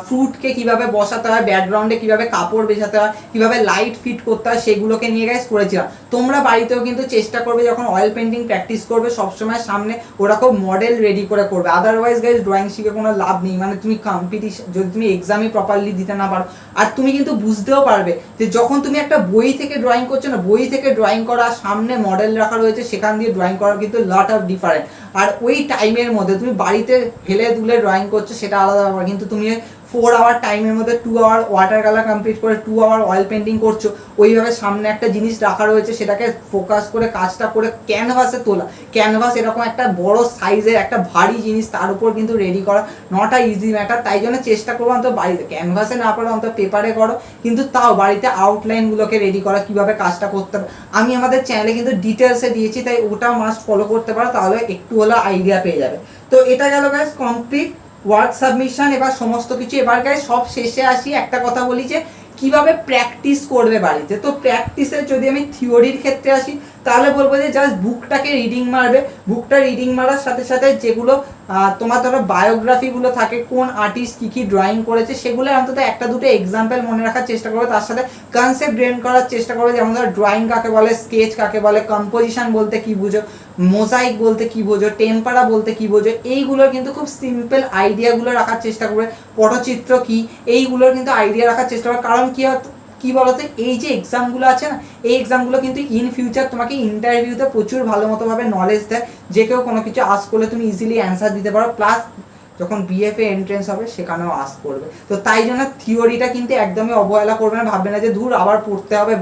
S1: ফ্রুটকে কিভাবে বসাতে হয়, ব্যাকগ্রাউন্ডে কিভাবে কাপড় বেছাতে হয়, কিভাবে লাইট ফিট করতে হয়, সেগুলোকে নিয়ে গাইজ করেছিলাম। তোমরা বাড়িতেও কিন্তু চেষ্টা করবে যখন অয়েল পেন্টিং প্র্যাকটিস করবে সবসময় সামনে ওরকম মডেল রেডি করে করবে। আদারওয়াইজ গাইজ ড্রয়িং শিখে কোনো লাভ নেই। মানে তুমি কম্পিটিশন যদি তুমি এক্সামই প্রপারলি দিতে না পারো, আর তুমি কিন্তু বুঝতেও পারবে যে যখন তুমি একটা বই থেকে ড্রয়িং করছো না, বই থেকে ড্রয়িং করা, সামনে মডেল রাখা রয়েছে, সেখান দিয়ে ড্রয়িং করা কিন্তু লট অফ ডিফারেন্ট। আর ওই টাইমের মধ্যে তুমি বাড়িতে হেলে দুলে ড্রয়িং করছো সেটা আলাদা ব্যাপার, কিন্তু তুমি 4 আওয়ার টাইমের মধ্যে 2 আওয়ার ওয়াটার কালার কমপ্লিট করে 2 আওয়ার অয়েল পেন্টিং করছো, ওইভাবে সামনে একটা জিনিস রাখা রয়েছে সেটাকে ফোকাস করে কাজটা করে ক্যানভাসে তোলা। ক্যানভাস এরকম একটা বড় সাইজের একটা ভারী জিনিস, তার উপর কিন্তু রেডি করা নট আ ইজি ম্যাটার। তাই জন্য চেষ্টা করবো অন্তত বাড়িতে, ক্যানভাসে না পারো অন্তত পেপারে করো, কিন্তু তাও বাড়িতে আউটলাইনগুলোকে রেডি করা, কিভাবে কাজটা করতে হবে আমি আমাদের চ্যানেলে কিন্তু ডিটেলসে দিয়েছি, তাই ওটা মাস্ট ফলো করতে পারো, তাহলে একটু হলো আইডিয়া পেয়ে যাবে। তো এটা গেল গাইস কমপ্লিট ওয়ার্ক সাবমিশন। এবার সমস্ত কিছু, এবার গাইস সব শেষে আসি, একটা কথা বলি যে কিভাবে প্র্যাকটিস করবে বাড়িতে। তো প্র্যাকটিসের যদি আমি থিওরির ক্ষেত্রে আসি তাহলে বলবো যে জাস্ট বুকটাকে রিডিং মারবে। বুকটা রিডিং মারার সাথে সাথে যেগুলো তোমার ধরো বায়োগ্রাফিগুলো থাকে, কোন আর্টিস্ট কী কী ড্রয়িং করেছে, সেগুলো অন্তত একটা দুটো এক্সাম্পল মনে রাখার চেষ্টা করবে। তার সাথে কনসেপ্ট ব্রেন করার চেষ্টা করবে, যেমন ধরো ড্রয়িং কাকে বলে, স্কেচ কাকে বলে, কম্পোজিশন বলতে কী বুঝো, মোজাইক বলতে কী বোঝো, টেম্পারা বলতে কী বোঝো, এইগুলোর কিন্তু খুব সিম্পল আইডিয়াগুলো রাখার চেষ্টা করবে। পটচিত্র কী, এইগুলোর কিন্তু আইডিয়া রাখার চেষ্টা করবে। কারণ কি বলতো, এই যে এক্সামগুলো আছে না, এই এক্সামগুলো কিন্তু ইন ফিউচার তোমাকে ইন্টারভিউতে প্রচুর ভালো মতোভাবে নলেজ দেয়, যে কেউ কোনো কিছু আস্ক করলে তুমি ইজিলি অ্যান্সার দিতে পারো। প্লাস যখন বিএফএ এন্ট্রেন্স হবে সেখানেও আস্ক করবে। তো তাই জন্য থিওরিটা কিন্তু একদমই অবহেলা করবে না, ভাববে না যে দূর আবার পড়তে হবে,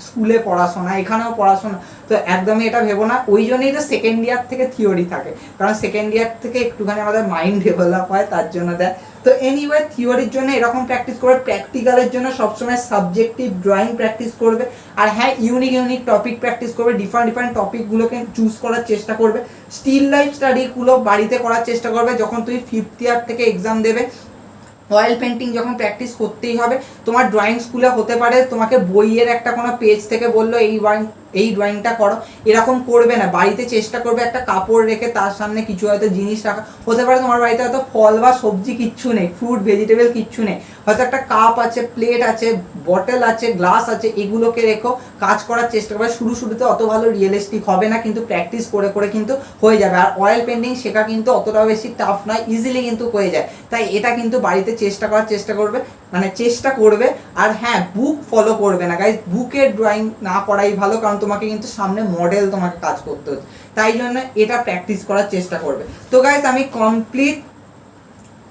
S1: স্কুলে পড়াশোনা এখানেও পড়াশোনা, তো একদমই এটা ভেবো না। ওই জন্যই তো সেকেন্ড ইয়ার থেকে থিওরি থাকে, কারণ সেকেন্ড ইয়ার থেকে একটুখানি আমাদের মাইন্ড ডেভেলপ হয়, তার জন্য দেয়। তো এনিওয়ে থিওরির জন্য এরকম প্র্যাকটিস করবে, প্র্যাকটিক্যালের জন্য সবসময় সাবজেক্টিভ ড্রয়িং প্র্যাকটিস করবে। আর হ্যাঁ, ইউনিক টপিক প্র্যাকটিস করবে, ডিফারেন্ট টপিকগুলোকে চুজ করার চেষ্টা করবে। স্টিল লাইফ স্টাডিগুলো বাড়িতে করার চেষ্টা করবে। যখন তুমি 5th ইয়ার থেকে এক্সাম দেবে, অয়েল পেন্টিং যখন প্র্যাকটিস করতেই হবে। তোমার ড্রয়িং স্কুলে হতে পারে তোমাকে বইয়ের একটা কোনো পেজ থেকে বললো এই ড্রয়িংটা করো, এরকম করবে না। বাড়িতে চেষ্টা করবে একটা কাপড় রেখে তার সামনে কিছু হয়তো জিনিস রাখা। হতে পারে তোমার বাড়িতে হয়তো ফল বা সবজি কিচ্ছু নেই, ফ্রুট ভেজিটেবল কিচ্ছু নেই, হয়তো একটা কাপ আছে, প্লেট আছে, বটল আছে, গ্লাস আছে, এগুলোকে রেখো কাজ করার চেষ্টা করবে। শুরুতে অত ভালো রিয়েলিস্টিক হবে না, কিন্তু প্র্যাকটিস করে করে কিন্তু হয়ে যাবে। আর অয়েল পেন্টিং শেখা কিন্তু অতটাও বেশি টাফ নয়, ইজিলি কিন্তু হয়ে যায়। তাই এটা কিন্তু বাড়িতে চেষ্টা করবে। আর হ্যাঁ, বুক ফলো করবে না গাইজ, বুকের ড্রয়িং না করাই ভালো, কারণ তোমাকে কিন্তু সামনে মডেল তোমাকে কাজ করতে হচ্ছে, তাই জন্য এটা প্র্যাকটিস করার চেষ্টা করবে। তো গাইজ আমি কমপ্লিট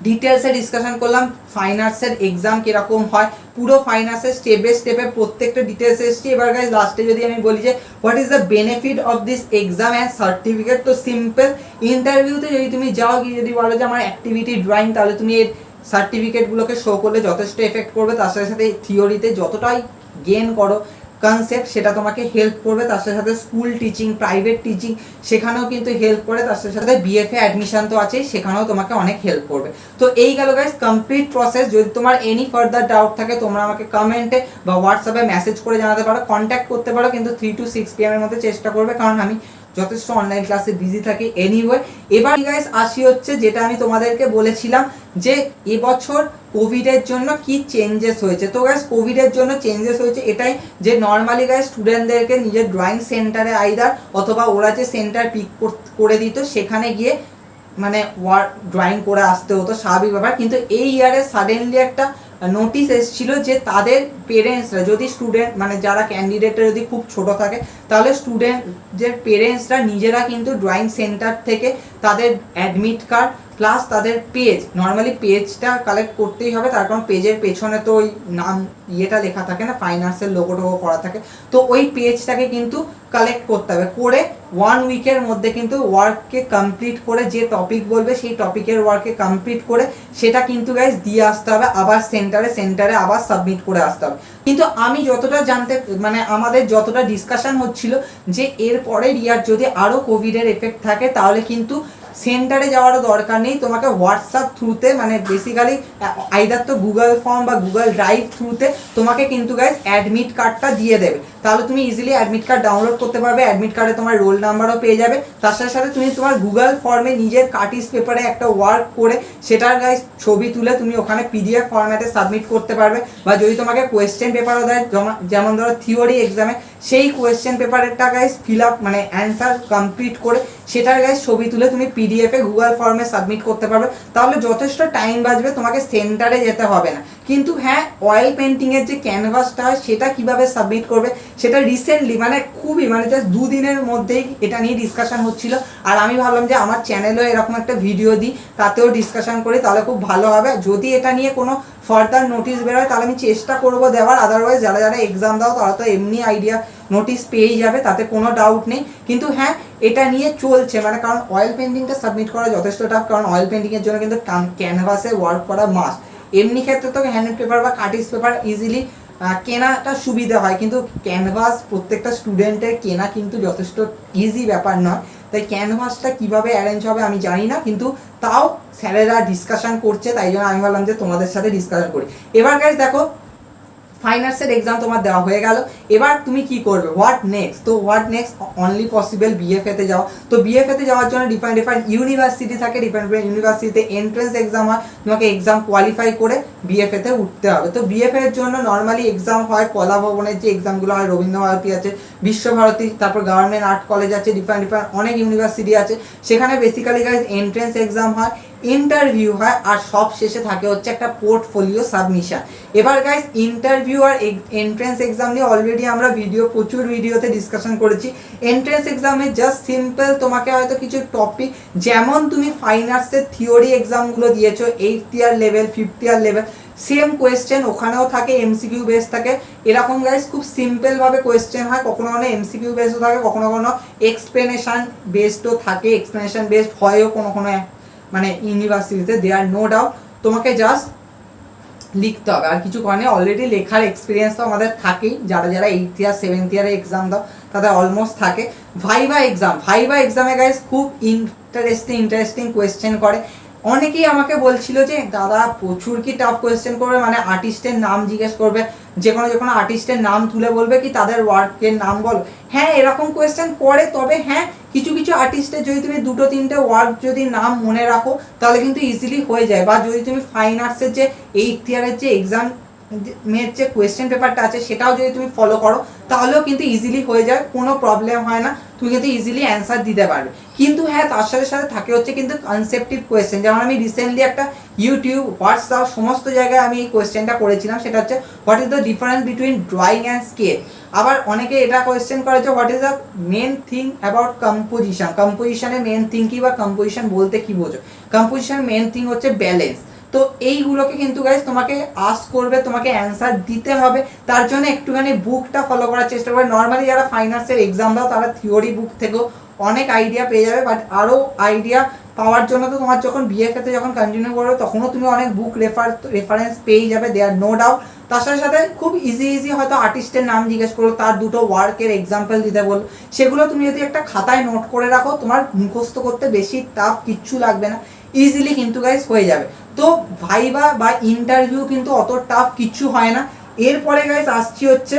S1: ডিটেলসে ডিসকাশন করলাম ফাইন আর্টসের এক্সাম কীরকম হয়, পুরো ফাইন আর্টসের স্টেপ বাই স্টেপে প্রত্যেকটা ডিটেলস এসেছি। এবার গাইজ লাস্টে যদি আমি বলি যে what is the benefit of this exam and certificate, তো সিম্পল, ইন্টারভিউতে যদি তুমি যাও গিয়ে যদি বলো যে আমার অ্যাক্টিভিটি ড্রয়িং, তাহলে তুমি এর সার্টিফিকেটগুলোকে শো করলে যথেষ্ট এফেক্ট করবে। তার সাথে সাথে থিওরিতে যতটাই গেন করো কনসেপ্ট, সেটা তোমাকে হেল্প করবে। তার সাথে সাথে স্কুল টিচিং, প্রাইভেট টিচিং, সেখানেও কিন্তু হেল্প করে। তার সাথে সাথে বিএফএ অ্যাডমিশন তো আছেই, সেখানেও তোমাকে অনেক হেল্প করবে। তো এই গেল গাইজ কমপ্লিট প্রসেস। যদি তোমার এনি ফার্দার ডাউট থাকে তোমরা আমাকে কমেন্টে বা হোয়াটসঅ্যাপে মেসেজ করে জানাতে পারো, কন্ট্যাক্ট করতে পারো, কিন্তু 3 to 6 PM এর মধ্যে চেষ্টা করবে, কারণ আমি যথেষ্ট অনলাইন ক্লাসে বিজি থাকে। এনিওয়ে এবার গাইস আসি হচ্ছে যেটা আমি তোমাদেরকে বলেছিলাম যে এবছর কোভিডের জন্য কি চেঞ্জেস হয়েছে। তো গাইস কোভিডের জন্য চেঞ্জেস হয়েছে এটাই যে নর্মালি গাইস স্টুডেন্টদেরকে নিজের ড্রয়িং সেন্টারে আইদার অথবা ওরা যে সেন্টার পিক করে দিত সেখানে গিয়ে মানে ড্রয়িং করে আসতে হতো, স্বাভাবিক ব্যাপার। কিন্তু এই ইয়ারে সাডেনলি একটা নোটিশ এসেছিল যে তাদের পেরেন্টসরা যদি স্টুডেন্ট মানে যারা ক্যান্ডিডেটরা যদি খুব ছোট থাকে তাহলে স্টুডেন্টদের পেরেন্টসরা নিজেরা কিন্তু ড্রয়িং সেন্টার থেকে তাদের অ্যাডমিট কার্ড প্লাস তাদের পেজ, নর্মালি পেজটা কালেক্ট করতেই হবে, তার কারণ পেজের পেছনে তো ওই নাম ইয়েটা লেখা থাকে না, ফাইন্যান্সের লোগো টোগো করা থাকে, তো ওই পেজটাকে কিন্তু কালেক্ট করতে হবে। করে 1 উইকের মধ্যে কিন্তু ওয়ার্ককে কমপ্লিট করে যে টপিক বলবে সেই টপিকের ওয়ার্ককে কমপ্লিট করে সেটা কিন্তু গাইজ দিয়ে আসতে হবে আবার সেন্টারে আবার সাবমিট করে আসতে হবে। কিন্তু আমি যতটা জানতে মানে আমাদের যতটা ডিসকাশন হচ্ছিল যে এর পরের ইয়ার যদি আরও কোভিডের এফেক্ট থাকে তাহলে কিন্তু সেন্টারে যাওয়ারও দরকার নেই, তোমাকে হোয়াটসঅ্যাপ থ্রুতে মানে বেসিক্যালি আইদার তো গুগল ফর্ম বা গুগল ড্রাইভ থ্রুতে তোমাকে কিন্তু গাইজ অ্যাডমিট কার্ডটা দিয়ে দেবে। তাহলে তুমি ইজিলি অ্যাডমিট কার্ড ডাউনলোড করতে পারবে, অ্যাডমিট কার্ডে তোমার রোল নাম্বারও পেয়ে যাবে, তার সাথে সাথে তুমি তোমার গুগল ফর্মে নিজের কাটিস পেপারে একটা ওয়ার্ক করে সেটার গাইজ ছবি তুলে তুমি ওখানে পিডিএফ ফরম্যাটে সাবমিট করতে পারবে। বা যদি তোমাকে কোয়েশ্চেন পেপারও দেয় যেমন ধরো থিওরি এক্সামে, সেই কোয়েশ্চেন পেপারেরটা গাইজ ফিল আপ মানে অ্যান্সার কমপ্লিট করে সেটার গাইজ ছবি তুলে তুমি পিডিএফে গুগল ফর্মে সাবমিট করতে পারবে। তাহলে যথেষ্ট টাইম বাঁচবে, তোমাকে সেন্টারে যেতে হবে না। কিন্তু হ্যাঁ, অয়েল পেন্টিংয়ের যে ক্যানভাসটা হয় সেটা কিভাবে সাবমিট করবে সেটা রিসেন্টলি মানে খুবই মানে জাস্ট 2 দিনের মধ্যেই এটা নিয়ে ডিসকাশন হচ্ছিল। আর আমি ভাবলাম যে আমার চ্যানেলেও এরকম একটা ভিডিও দিই, তাতেও ডিসকাশন করি, তাহলে খুব ভালো হবে। যদি এটা নিয়ে কোনো ফার্দার নোটিশ বেরোয় তাহলে আমি চেষ্টা করবো দেওয়ার, আদারওয়াইজ যারা যারা এক্সাম দাও তারা তো এমনি আইডিয়া নোটিশ পেয়েই যাবে, তাতে কোনো ডাউট নেই। কিন্তু হ্যাঁ, এটা নিয়ে চলছে মানে কারণ অয়েল পেন্টিংটা সাবমিট করা যথেষ্ট টাফ, কারণ অয়েল পেন্টিংয়ের জন্য কিন্তু ক্যানভাসে ওয়ার্ক করা মাস্ট। এমনি ক্ষেত্রে তো হ্যান্ড পেপার বা কাটিস পেপার ইজিলি কেনাটা সুবিধা হয়, কিন্তু ক্যানভাস প্রত্যেকটা স্টুডেন্টের কেনা কিন্তু যথেষ্ট ইজি ব্যাপার নয়। তাই ক্যানভাসটা কীভাবে অ্যারেঞ্জ হবে আমি জানি না, কিন্তু তাও স্যারেরা ডিসকাশন করছে, তাই জন্য আমি ভাবলাম যে তোমাদের সাথে ডিসকাশন করি। এবার গাইজ দেখো, ফাইন আর্টসের এক্সাম তোমার দেওয়া হয়ে গেল, এবার তুমি কি করবে, হোয়াট নেক্সট? তো হোয়াট নেক্সট অনলি পসিবল বিএফএতে যাও। তো বিএফএতে যাওয়ার জন্য ডিফারেন্ট ইউনিভার্সিটি থাকে, ডিফারেন্ট ইউনিভার্সিটিতে এন্ট্রেন্স এক্সাম হয়, তোমাকে এক্সাম কোয়ালিফাই করে বিএফএতে উঠতে হবে। তো বিএফএ এর জন্য নর্মালি এক্সাম হয় কলা ভবনের যে এক্সামগুলো হয়, রবীন্দ্রভারতী আছে, বিশ্বভারতী, তারপর গভর্নমেন্ট আর্ট কলেজ আছে, ডিফারেন্ট অনেক ইউনিভার্সিটি আছে, সেখানে বেসিক্যালি গাইজ এন্ট্রেন্স এক্সাম হয়, ইন্টারভিউ হয়, আর সব শেষে থাকে হচ্ছে একটা পোর্টফোলিও সাবমিশন। এবার গাইজ ইন্টারভিউ আর এন্ট্রেন্স এক্সাম নিয়ে অলরেডি আমরা প্রচুর ভিডিওতে ডিসকাশন করেছি। এন্ট্রেন্স এক্সামে জাস্ট সিম্পল তোমাকে হয়তো কিছু টপিক, যেমন তুমি ফাইন আর্টসের থিওরি এক্সামগুলো দিয়েছো 8th ইয়ার লেভেল 5th ইয়ার লেভেল, সেম কোয়েশ্চেন ওখানেও থাকে, এমসিকিউ বেস থাকে। এরকম গাইজ খুব সিম্পলভাবে কোয়েশ্চেন হয়, কখনো কখনো এমসিকিউ বেসও থাকে, কখনো কখনো এক্সপ্লেনেশন বেসডও থাকে, এক্সপ্লেনেশন বেসড হয়ও কোনো কোনো মানে ইউনিভার্সিটিতে, দেয়ার নো ডাউট। তোমাকে জাস্ট লিখতে হবে, আর কিছু কারণে অলরেডি লেখার এক্সপিরিয়েন্স তো আমাদের থাকেই, যারা 8th ইয়ার 7th ইয়ারে এক্সাম দাও তাদের অলমোস্ট থাকে। ভাইভা এক্সামে গাইজ খুব ইন্টারেস্টিং কোয়েশ্চেন করে। অনেকেই আমাকে বলছিল যে দাদা প্রচুর কি টাফ কোয়েশ্চেন করবে, মানে আর্টিস্টের নাম জিজ্ঞেস করবে, যে কোনো আর্টিস্টের নাম তুলে বলবে কি তাদের ওয়ার্কের নাম বলো। হ্যাঁ, এরকম কোয়েশ্চেন করে, তবে হ্যাঁ কিছু আর্টিস্টের যদি তুমি 2-3টে ওয়ার্ক যদি নাম মনে রাখো তাহলে কিন্তু ইজিলি হয়ে যায়। বা যদি তুমি ফাইন আর্টসের যে 8th ইয়ারের যে এক্সাম যে কোয়েশ্চেন পেপারটা আছে সেটাও যদি তুমি ফলো করো তাহলেও কিন্তু ইজিলি হয়ে যায়, কোনো প্রবলেম হয় না, তুমি কিন্তু ইজিলি অ্যান্সার দিতে পারবে। কিন্তু হ্যাঁ, তার সাথে সাথে থাকে হচ্ছে কিন্তু কনসেপটিভ কোয়েশ্চেন। যেমন আমি রিসেন্টলি একটা ইউটিউব, হোয়াটসঅ্যাপ সমস্ত জায়গায় আমি এই কোয়েশ্চেনটা করেছিলাম, সেটা হচ্ছে what is the difference between drawing and sketch. আবার অনেকে এটা কোয়েশ্চেন করে যে what is the main thing about কম্পোজিশনের মেন থিং কি, বা কম্পোজিশন বলতে কি বোঝো। কম্পোজিশনের মেন থিং হচ্ছে ব্যালেন্স। তো এইগুলোকে কিন্তু গাইজ তোমাকে আস্ক করবে, তোমাকে অ্যান্সার দিতে হবে, তার জন্য একটুখানি বুকটা ফলো করার চেষ্টা করবে। নর্মালি যারা ফাইন আর্টসের এক্সাম দাও তারা থিওরি বুক থেকেও অনেক আইডিয়া পেয়ে যাবে, বাট আরও আইডিয়া পাওয়ার জন্য তো তোমার যখন বিএফএতে যখন কন্টিনিউ করবে তখনও তুমি অনেক বুক রেফারেন্স পেয়ে যাবে, দেয়ার নো ডাউট। তার সাথে সাথে খুব ইজি হয়তো আর্টিস্টের নাম জিজ্ঞেস করলো, তার 2টো ওয়ার্কের এক্সাম্পল দিতে বললো, সেগুলো তুমি যদি একটা খাতায় নোট করে রাখো তোমার মুখস্থ করতে বেশি টাফ কিচ্ছু লাগবে না, ইজিলি কিন্তু গাইজ হয়ে যাবে। তো ভাইভা বা ইন্টারভিউ কিন্তু অত টাফ কিচ্ছু হয় না। এরপরে গাইজ আসছি হচ্ছে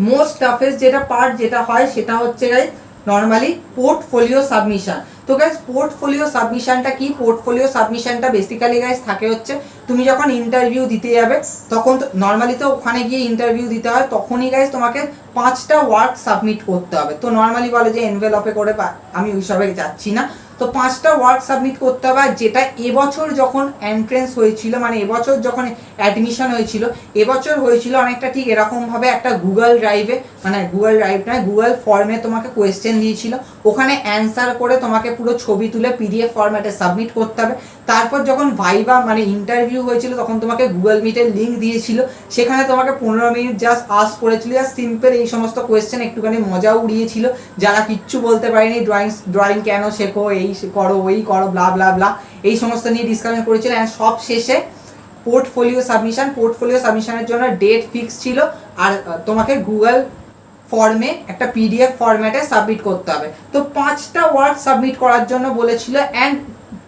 S1: মোস্ট টাফেস্ট যেটা পার্ট যেটা হয়, সেটা হচ্ছে গাইজ নর্মালি পোর্টফোলিও সাবমিশন। তো গাইস পোর্টফোলিও সাবমিশনটা কি? পোর্টফোলিও সাবমিশনটা বেসিক্যালি গাইস থাকে হচ্ছে তুমি যখন ইন্টারভিউ দিতে যাবে তখন নর্মালি তো ওখানে গিয়ে ইন্টারভিউ দিতে হয়, তখনই গাইস তোমাকে 5টা ওয়ার্ক সাবমিট করতে হবে। তো নর্মালি বলে যে এনভেলপে করে, আমি ওইসবে যাচ্ছি না। তো 5টা ওয়ার্ক সাবমিট করতে হবে, যেটা এবছর যখন এন্ট্রেন্স হয়েছিল, মানে এবছর যখন অ্যাডমিশন হয়েছিল, এবছর হয়েছিল অনেকটা ঠিক এরকমভাবে একটা গুগল ড্রাইভে, মানে গুগল ড্রাইভ নয়, গুগল ফর্মে তোমাকে কোয়েশ্চেন দিয়েছিল, ওখানে অ্যান্সার করে তোমাকে পুরো ছবি তুলে পিডিএফ ফরম্যাটে সাবমিট করতে হবে। তারপর যখন ভাইবা মানে ইন্টারভিউ হয়েছিল তখন তোমাকে গুগল মিটের লিঙ্ক দিয়েছিল, সেখানে তোমাকে 15 মিনিট জাস্ট আস্ক করেছিল, জাস্ট সিম্পল এই সমস্ত কোয়েশ্চেন, একটুখানি মজা উড়িয়েছিল, যারা কিচ্ছু বলতে পারেনি, ড্রয়িং কেন শেখো, এই করো ওই করো ব্লা ব্লা ব্লা, এই সমস্ত নিয়ে ডিসকাশন করেছিল। অ্যান্ড সব শেষে পোর্টফোলিও সাবমিশনের জন্য ডেট ফিক্স ছিল, আর তোমাকে গুগল ফর্মে একটা পিডিএফ ফরম্যাটে সাবমিট করতে হবে। তো 5টা ওয়ার্ড সাবমিট করার জন্য বলেছিল, অ্যান্ড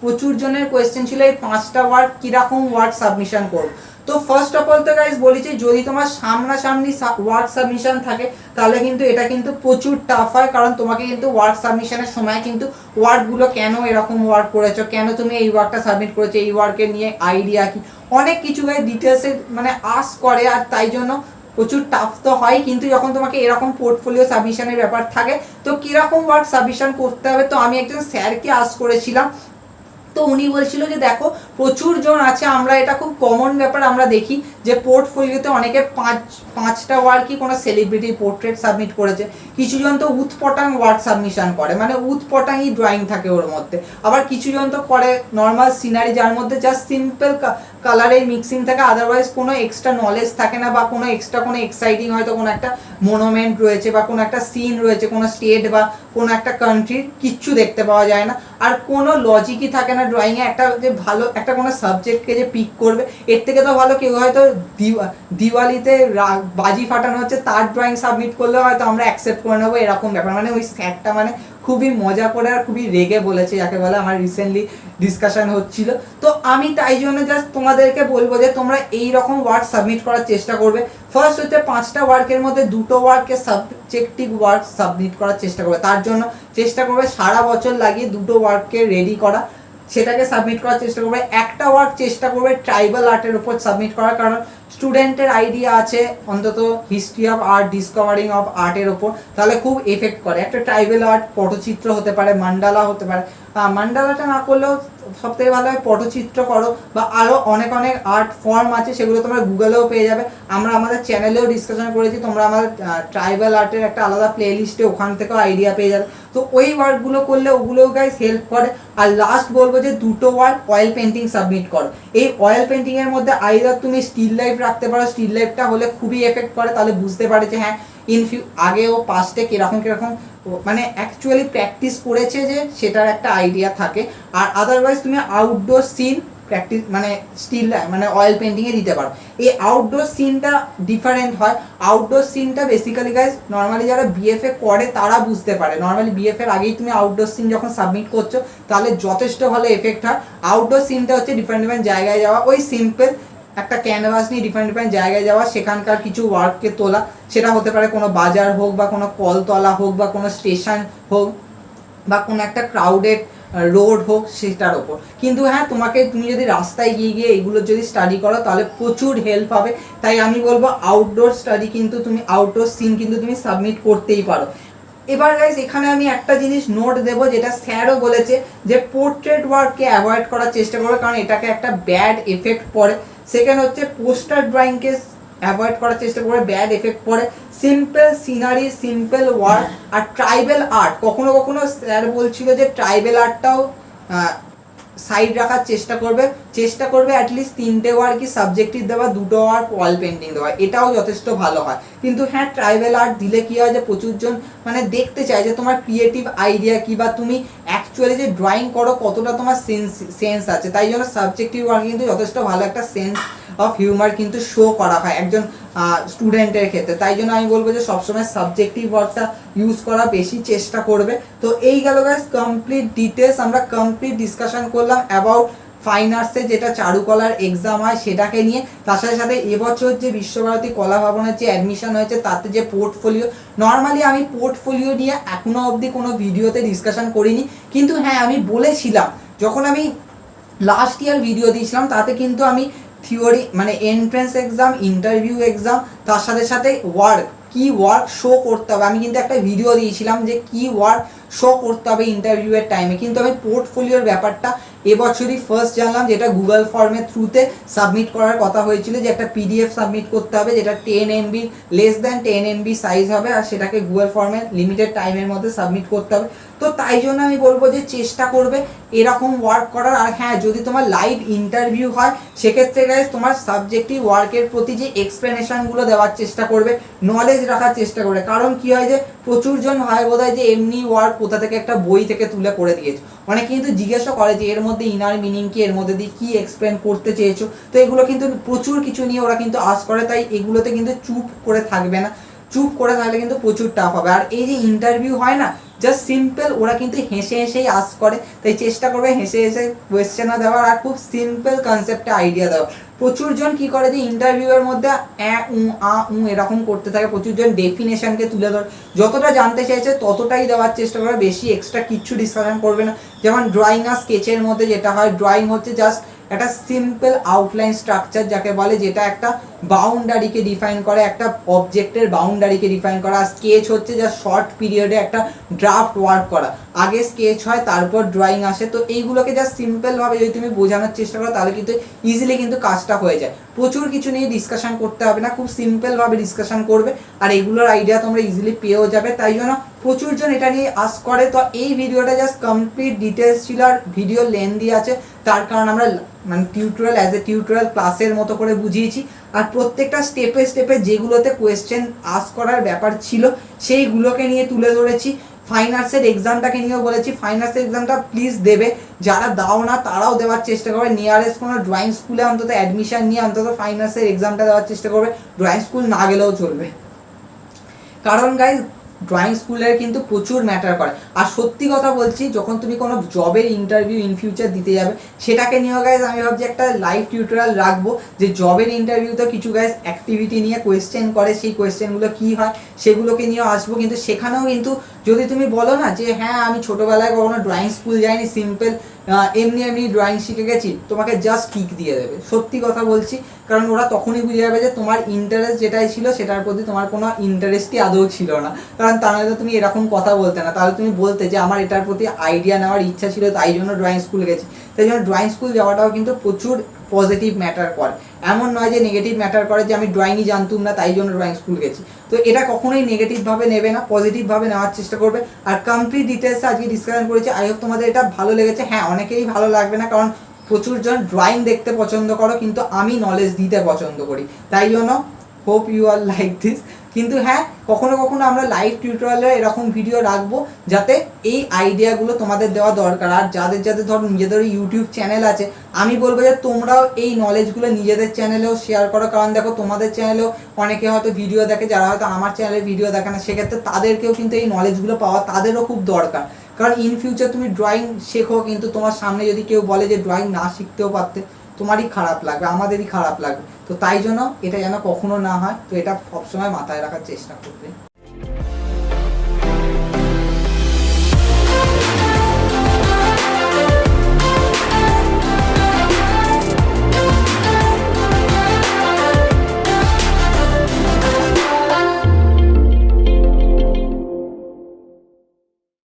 S1: প্রচুর জনের কোয়েশ্চেন ছিল এই 5টা ওয়ার্ড কীরকম ওয়ার্ড সাবমিশন করব। তো ফার্স্ট অফ অল তো গাইস বলেছি, যদি তোমার সামনাসামনি ওয়ার্ক সাবমিশন থাকে তাহলে কিন্তু এটা কিন্তু প্রচুর টাফ হয়, কারণ তোমাকে কিন্তু ওয়ার্ক সাবমিশনের সময় কিন্তু ওয়ার্ডগুলো কেন এরকম ওয়ার্ক করেছো, কেন তুমি এই ওয়ার্কটা সাবমিট করেছো, এই ওয়ার্কের নিয়ে আইডিয়া কি, অনেক কিছু গাইস ডিটেলসে মানে আস্ক করে, আর তাই জন্য প্রচুর টাফ তো হয়। কিন্তু যখন তোমাকে এরকম পোর্টফোলিও সাবমিশনের ব্যাপার থাকে তো কীরকম ওয়ার্ক সাবমিশন করতে হবে, তো আমি একজন স্যারকে আস্ক করেছিলাম, তো উনি বলছিল যে দেখো প্রচুর জন আছে, আমরা এটা খুব কমন ব্যাপার আমরা দেখি যে পোর্টফোলিওতে অনেকে 5টা ওয়ার্ড কি কোনো সেলিব্রিটি পোর্ট্রেট সাবমিট করেছে, কিছুজন তো উৎপটাং ওয়ার্ড সাবমিশন করে, মানে উৎপটাংই ড্রয়িং থাকে ওর মধ্যে, আবার কিছুজন তো করে নর্মাল সিনারি যার মধ্যে জাস্ট সিম্পল কালারের মিক্সিং থাকে, আদারওয়াইজ কোনো এক্সট্রা নলেজ থাকে না, বা কোনো এক্সট্রা কোনো এক্সাইটিং হয়তো কোনো একটা মনুমেন্ট রয়েছে বা কোনো একটা সিন রয়েছে, কোনো স্টেট বা কোনো একটা কান্ট্রির, কিচ্ছু দেখতে পাওয়া যায় না, আর কোনো লজিকই থাকে না ড্রয়িংয়ে। একটা যে ভালো একটা কোনো সাবজেক্টকে যে পিক করবে, এর থেকে তো ভালো কেউ হয়তো দিওয়ালিতে বাজি ফাটানো হচ্ছে তার ড্রয়িং সাবমিট করলে হয়তো আমরা অ্যাকসেপ্ট করে নেবো, এরকম ব্যাপার। মানে ওই স্যারটা মানে খুবই মজা করে আর খুবই রেগে বলেছে, যাকে বলে আমার রিসেন্টলি ডিসকাশন হচ্ছিল। তো আমি তাই জন্য জাস্ট তোমাদেরকে বলবো যে তোমরা এই রকম ওয়ার্ড সাবমিট করার চেষ্টা করবে। ফার্স্ট হচ্ছে 5টা ওয়ার্কের মধ্যে 2টো ওয়ার্ককে সাবজেক্টিভ ওয়ার্ক সাবমিট করার চেষ্টা করবে, তার জন্য চেষ্টা করবে সারা বছর লাগিয়ে 2টো ওয়ার্ককে রেডি করা, সেটাকে সাবমিট করার চেষ্টা করবে। একটা ওয়ার্ক চেষ্টা করবে ট্রাইবাল আর্টের উপর সাবমিট করার, কারণ স্টুডেন্টের আইডিয়া আছে অন্তত history of art, discovering of আর্টের ওপর, তাহলে খুব এফেক্ট করে। একটা ট্রাইবাল আর্ট পটচিত্র হতে পারে, মান্ডালা হতে পারে, মান্ডালাটা না করলেও সব থেকে ভালো হয় পটচিত্র করো, বা আরও অনেক অনেক আর্ট ফর্ম আছে, সেগুলো তোমরা গুগলেও পেয়ে যাবে, আমরা আমাদের চ্যানেলেও ডিসকাশন করেছি, তোমরা আমাদের ট্রাইবাল আর্টের একটা আলাদা প্লে লিস্টে ওখান থেকেও আইডিয়া পেয়ে যাবে। তো ওই ওয়ার্কগুলো করলে ওগুলোও গাইস হেল্প করে। আর লাস্ট বলবো যে 2টো ওয়ার্ক অয়েল পেন্টিং সাবমিট করো। এই অয়েল পেন্টিংয়ের মধ্যে আইদার তুমি স্টিল লাইফ রাখতে পারো, স্টিল লাইফটা হলে খুবই এফেক্ট করে, তাহলে বুঝতে পারে যে হ্যাঁ আগেও পাস্টে কিরকম মানে অ্যাকচুয়ালি প্র্যাকটিস করেছে, যে সেটার একটা আইডিয়া থাকে। আর আদারওয়াইজ তুমি আউটডোর সিন প্র্যাকটিস মানে স্টিল মানে অয়েল পেন্টিংয়ে দিতে পারো। এই আউটডোর সিনটা ডিফারেন্ট হয়। আউটডোর সিনটা বেসিক্যালি গাইজ নর্মালি যারা বিএফএ করে তারা বুঝতে পারে, নর্মালি বিএফএর আগেই তুমি আউটডোর সিন যখন সাবমিট করছো তাহলে যথেষ্ট ভালো এফেক্ট হয়। আউটডোর সিনটা হচ্ছে ডিফারেন্ট ডিফারেন্ট জায়গায় যাওয়া, ওই সিম্পল একটা ক্যানভাস নিয়ে ডিফারেন্ট ডিফারেন্ট জায়গায় যাওয়া, সেখানকার কিছু ওয়ার্ককে তোলা, সেটা হতে পারে কোনো বাজার হোক বা কোনো কলতলা হোক বা কোনো স্টেশন হোক বা কোনো একটা ক্রাউডেড রোড হোক, সেটার ওপর। কিন্তু হ্যাঁ তুমি যদি রাস্তায় গিয়ে এইগুলো যদি স্টাডি করো তাহলে প্রচুর হেল্প হবে। তাই আমি বলবো আউটডোর স্টাডি কিন্তু তুমি আউটডোর সিন কিন্তু তুমি সাবমিট করতেই পারো। এবার গাইজ এখানে আমি একটা জিনিস নোট দেবো, যেটা স্যারও বলেছে যে পোর্ট্রেট ওয়ার্ককে অ্যাভয়েড করার চেষ্টা করবে, কারণ এটাকে একটা ব্যাড এফেক্ট পড়ে। সেকেন্ড হচ্ছে পোস্টার ড্রয়িংকে অ্যাভয়েড করার চেষ্টা করবে, ব্যাড এফেক্ট পড়ে। সিম্পল সিনারি, সিম্পল ওয়ার্ক আর ট্রাইবেল আর্ট, কখনো কখনো স্যার বলছিল যে ট্রাইবেল আর্টটাও সাইড রাখার চেষ্টা করবে অ্যাটলিস্ট 3টে ওয়ার্কই সাবজেক্টিভ দেওয়া, 2টো ওয়ার্ক ওয়াল পেন্টিং দেওয়া, এটাও যথেষ্ট ভালো হয়। কিন্তু হ্যাঁ ট্রাইবেল আর্ট দিলে কী হয় যে প্রচুরজন মানে দেখতে চায় যে তোমার ক্রিয়েটিভ আইডিয়া কী, বা তুমি অ্যাকচুয়ালি যে ড্রয়িং করো কতটা তোমার সেন্স আছে। তাই জন্য সাবজেক্টিভ ওয়ার্ক কিন্তু যথেষ্ট ভালো একটা সেন্স অফ হিউমার কিন্তু শো করা হয় একজন স্টুডেন্টের ক্ষেত্রে। তাই জন্য আমি বলবো যে সবসময় সাবজেক্টিভ ওয়ার্কটা ইউজ করা বেশি চেষ্টা করবে। তো এই গেল গাইস কমপ্লিট ডিটেলস, আমরা কমপ্লিট ডিসকাশন করলাম অ্যাবাউট ফাইন আর্টসে যেটা চারুকলার এক্সাম হয় সেটাকে নিয়ে, তার সাথে সাথে এবছর যে বিশ্বভারতী কলা ভবনের যে অ্যাডমিশন হয়েছে তাতে যে পোর্টফোলিও, নর্মালি আমি পোর্টফোলিও নিয়ে এখনো অবধি কোনো ভিডিওতে ডিসকাশন করিনি, কিন্তু হ্যাঁ আমি বলেছিলাম যখন আমি লাস্ট ইয়ার ভিডিও দিয়েছিলাম তাতে কিন্তু আমি থিওরি মানে এন্ট্রেন্স এক্সাম, ইন্টারভিউ এক্সাম, তার সাথে সাথে কি ওয়ার্ক শো করতে হবে, আমি কিন্তু একটা ভিডিও দিয়েছিলাম যে কি ওয়ার্ক শো করতে হবে ইন্টারভিউয়ের টাইমে, কিন্তু আমি পোর্টফোলিওর ব্যাপারটা এবছরই ফার্স্ট জানলাম, যেটা গুগল ফর্মের থ্রুতে সাবমিট করার কথা হয়েছিল, যে একটা পিডিএফ সাবমিট করতে হবে যেটা 10 MB less than 10 MB size হবে, আর সেটাকে গুগল ফর্মে লিমিটেড টাইমের মধ্যে সাবমিট করতে হবে। তো তাই জন্য আমি বলবো যে চেষ্টা করবে এরকম ওয়ার্ক করার। আর হ্যাঁ, যদি তোমার লাইভ ইন্টারভিউ হয় সেক্ষেত্রে গাইজ তোমার সাবজেক্টিভ ওয়ার্কের প্রতি যে এক্সপ্লেনেশনগুলো দেওয়ার চেষ্টা করবে, নলেজ রাখার চেষ্টা করবে। কারণ কি হয় যে প্রচুর জন হয় বোধহয় যে এমনি ওয়ার্ক কোথা থেকে একটা বই থেকে তুলে করে দিয়েছে, অনেকে কিন্তু জিজ্ঞাসা করে যে এর মধ্যে ইনার মিনিং কি, এর মধ্যে দিয়ে কি এক্সপ্লেন করতে চেয়েছো। তো এগুলো কিন্তু প্রচুর কিছু নিয়ে ওরা কিন্তু আস করে, তাই এগুলোতে কিন্তু চুপ করে থাকবে না, চুপ করে থাকলে কিন্তু প্রচুর টাফ হবে। আর এই যে ইন্টারভিউ হয় না, জাস্ট সিম্পল, ওরা কিন্তু হেসে হেসেই আস করে, তাই চেষ্টা করবে হেসে হেসে কোয়েশ্চেনও দেওয়ার আর খুব সিম্পল কনসেপ্টে আইডিয়া দেওয়া। প্রচুর জন কি করে যে ইন্টারভিউয়ের মধ্যে এরকম করতে থাকে, প্রচুর জন ডেফিনেশনকে তুলে ধরে, যতটা জানতে চাইছে ততটাই দেওয়ার চেষ্টা করে, বেশি এক্সট্রা কিচ্ছু ডিসকাশন করবে না। যেমন ড্রয়িং আর স্কেচের মধ্যে যেটা হয়, ড্রয়িং হচ্ছে জাস্ট একটা সিম্পল আউটলাইন স্ট্রাকচার যাকে বলে, যেটা একটা বাউন্ডারিকে ডিফাইন করে, একটা অবজেক্টের বাউন্ডারিকে ডিফাইন করা। আর স্কেচ হচ্ছে যা শর্ট পিরিয়ডে একটা ড্রাফট ওয়ার্ক করা, আগে স্কেচ হয় তারপর ড্রয়িং আসে। তো এইগুলোকে জাস্ট সিম্পলভাবে যদি তুমি বোঝানোর চেষ্টা করো তাহলে কিন্তু ইজিলি কিন্তু কাজটা হয়ে যায়, প্রচুর কিছু নিয়ে ডিসকাশন করতে হবে না, খুব সিম্পলভাবে ডিসকাশন করবে আর এগুলোর আইডিয়া তোমরা ইজিলি পেয়েও যাবে। তাই জন্য প্রচুর জন এটা নিয়ে আস করে। তো এই ভিডিওটা জাস্ট কমপ্লিট ডিটেলস ছিল, আর ভিডিও লেন্থি আছে, তার কারণ আমরা মানে টিউটোরিয়াল অ্যাজ এ টিউটোরিয়াল ক্লাসের মতো করে বুঝিয়েছি, আর প্রত্যেকটা স্টেপে স্টেপে যেগুলোতে কোয়েশ্চেন আস করার ব্যাপার ছিল সেইগুলোকে নিয়ে তুলে ধরেছি। ফাইন আর্টসের এক্সামটাকে নিয়েও বলেছি, ফাইন আর্টসের এক্সামটা প্লিজ দেবে, যারা দাও না তারাও দেওয়ার চেষ্টা করবে, নিয়ারেস্ট কোনো ড্রয়িং স্কুলে অন্তত অ্যাডমিশন নিয়ে অন্তত ফাইন আর্টসের এক্সামটা দেওয়ার চেষ্টা করবে, ড্রয়িং স্কুল না গেলেও চলবে। কারণ গাইজ ড্রয়িং স্কুলের কিন্তু প্রচুর ম্যাটার করে। আর সত্যি কথা বলছি, যখন তুমি কোনো জবের ইন্টারভিউ ইন ফিউচার দিতে যাবে সেটাকে নিয়েও গাইজ আমি ভাবছি একটা লাইভ টিউটোরিয়াল রাখবো, যে জবের ইন্টারভিউতে কিছু গাইজ অ্যাক্টিভিটি নিয়ে কোয়েশ্চেন করে, সেই কোয়েশ্চেনগুলো কী হয় সেগুলোকে নিয়েও আসবো। কিন্তু সেখানেও কিন্তু যদি তুমি বলো না যে হ্যাঁ আমি ছোটোবেলায় কখনো ড্রয়িং স্কুল যাইনি, সিম্পল এমনি ড্রয়িং শিখে গেছি, তোমাকে জাস্ট টিক দিয়ে দেবে, সত্যি কথা বলছি। কারণ ওরা তখনই বুঝে যাবে যে তোমার ইন্টারেস্ট যেটাই ছিল সেটার প্রতি তোমার কোনো ইন্টারেস্টই আদৌ ছিল না। কারণ তাহলে তো তুমি এরকম কথা বলতে না, তাহলে তুমি বলতে যে আমার এটার প্রতি আইডিয়া নেওয়ার ইচ্ছা ছিল, তাই জন্য ড্রয়িং স্কুল গেছি। তাই জন্য ড্রয়িং স্কুল যাওয়াটাও কিন্তু প্রচুর পজিটিভ ম্যাটার করে, এমন নয় যে নেগেটিভ ম্যাটার করে যে আমি ড্রয়িংই জানতুম না তাই জন্য ড্রয়িং স্কুল গেছি। তো এটা কখনোই নেগেটিভভাবে নেবে না, পজিটিভভাবে নেওয়ার চেষ্টা করবে। আর কমপ্লিট ডিটেলসে আজকে ডিসকাশন করেছি, আই হোপ তোমাদের এটা ভালো লেগেছে। হ্যাঁ, অনেকেরই ভালো লাগবে না, কারণ প্রচুর জন ড্রয়িং দেখতে পছন্দ করো, কিন্তু আমি নলেজ দিতে পছন্দ করি, তাই জন্য hope you are like this. কিন্তু হ্যাঁ, কখনো কখনো আমরা লাইভ টিউটোরিয়ালে এরকম ভিডিও রাখবো যাতে এই আইডিয়াগুলো তোমাদের দেওয়া দরকার। আর যাদের যাদের ধরো নিজেদের ইউটিউব চ্যানেল আছে, আমি বলবো যে তোমরাও এই নলেজগুলো নিজেদের চ্যানেলেও শেয়ার করো। কারণ দেখো, তোমাদের চ্যানেলেও অনেকে হয়তো ভিডিও দেখে যারা হয়তো আমার চ্যানেলে ভিডিও দেখে না, সেক্ষেত্রে তাদেরকেও কিন্তু এই নলেজগুলো পাওয়া তাদেরও খুব দরকার। কারণ ইন ফিউচার তুমি ড্রয়িং শেখো, কিন্তু তোমার সামনে যদি কেউ বলে যে ড্রয়িং না শিখতেও পারতে, তোমারই খারাপ লাগবে, আমাদেরই খারাপ লাগবে। তো তাই জন্য এটা যেন কখনো না হয়, তো এটা সবসময় মাথায় রাখার চেষ্টা করবে।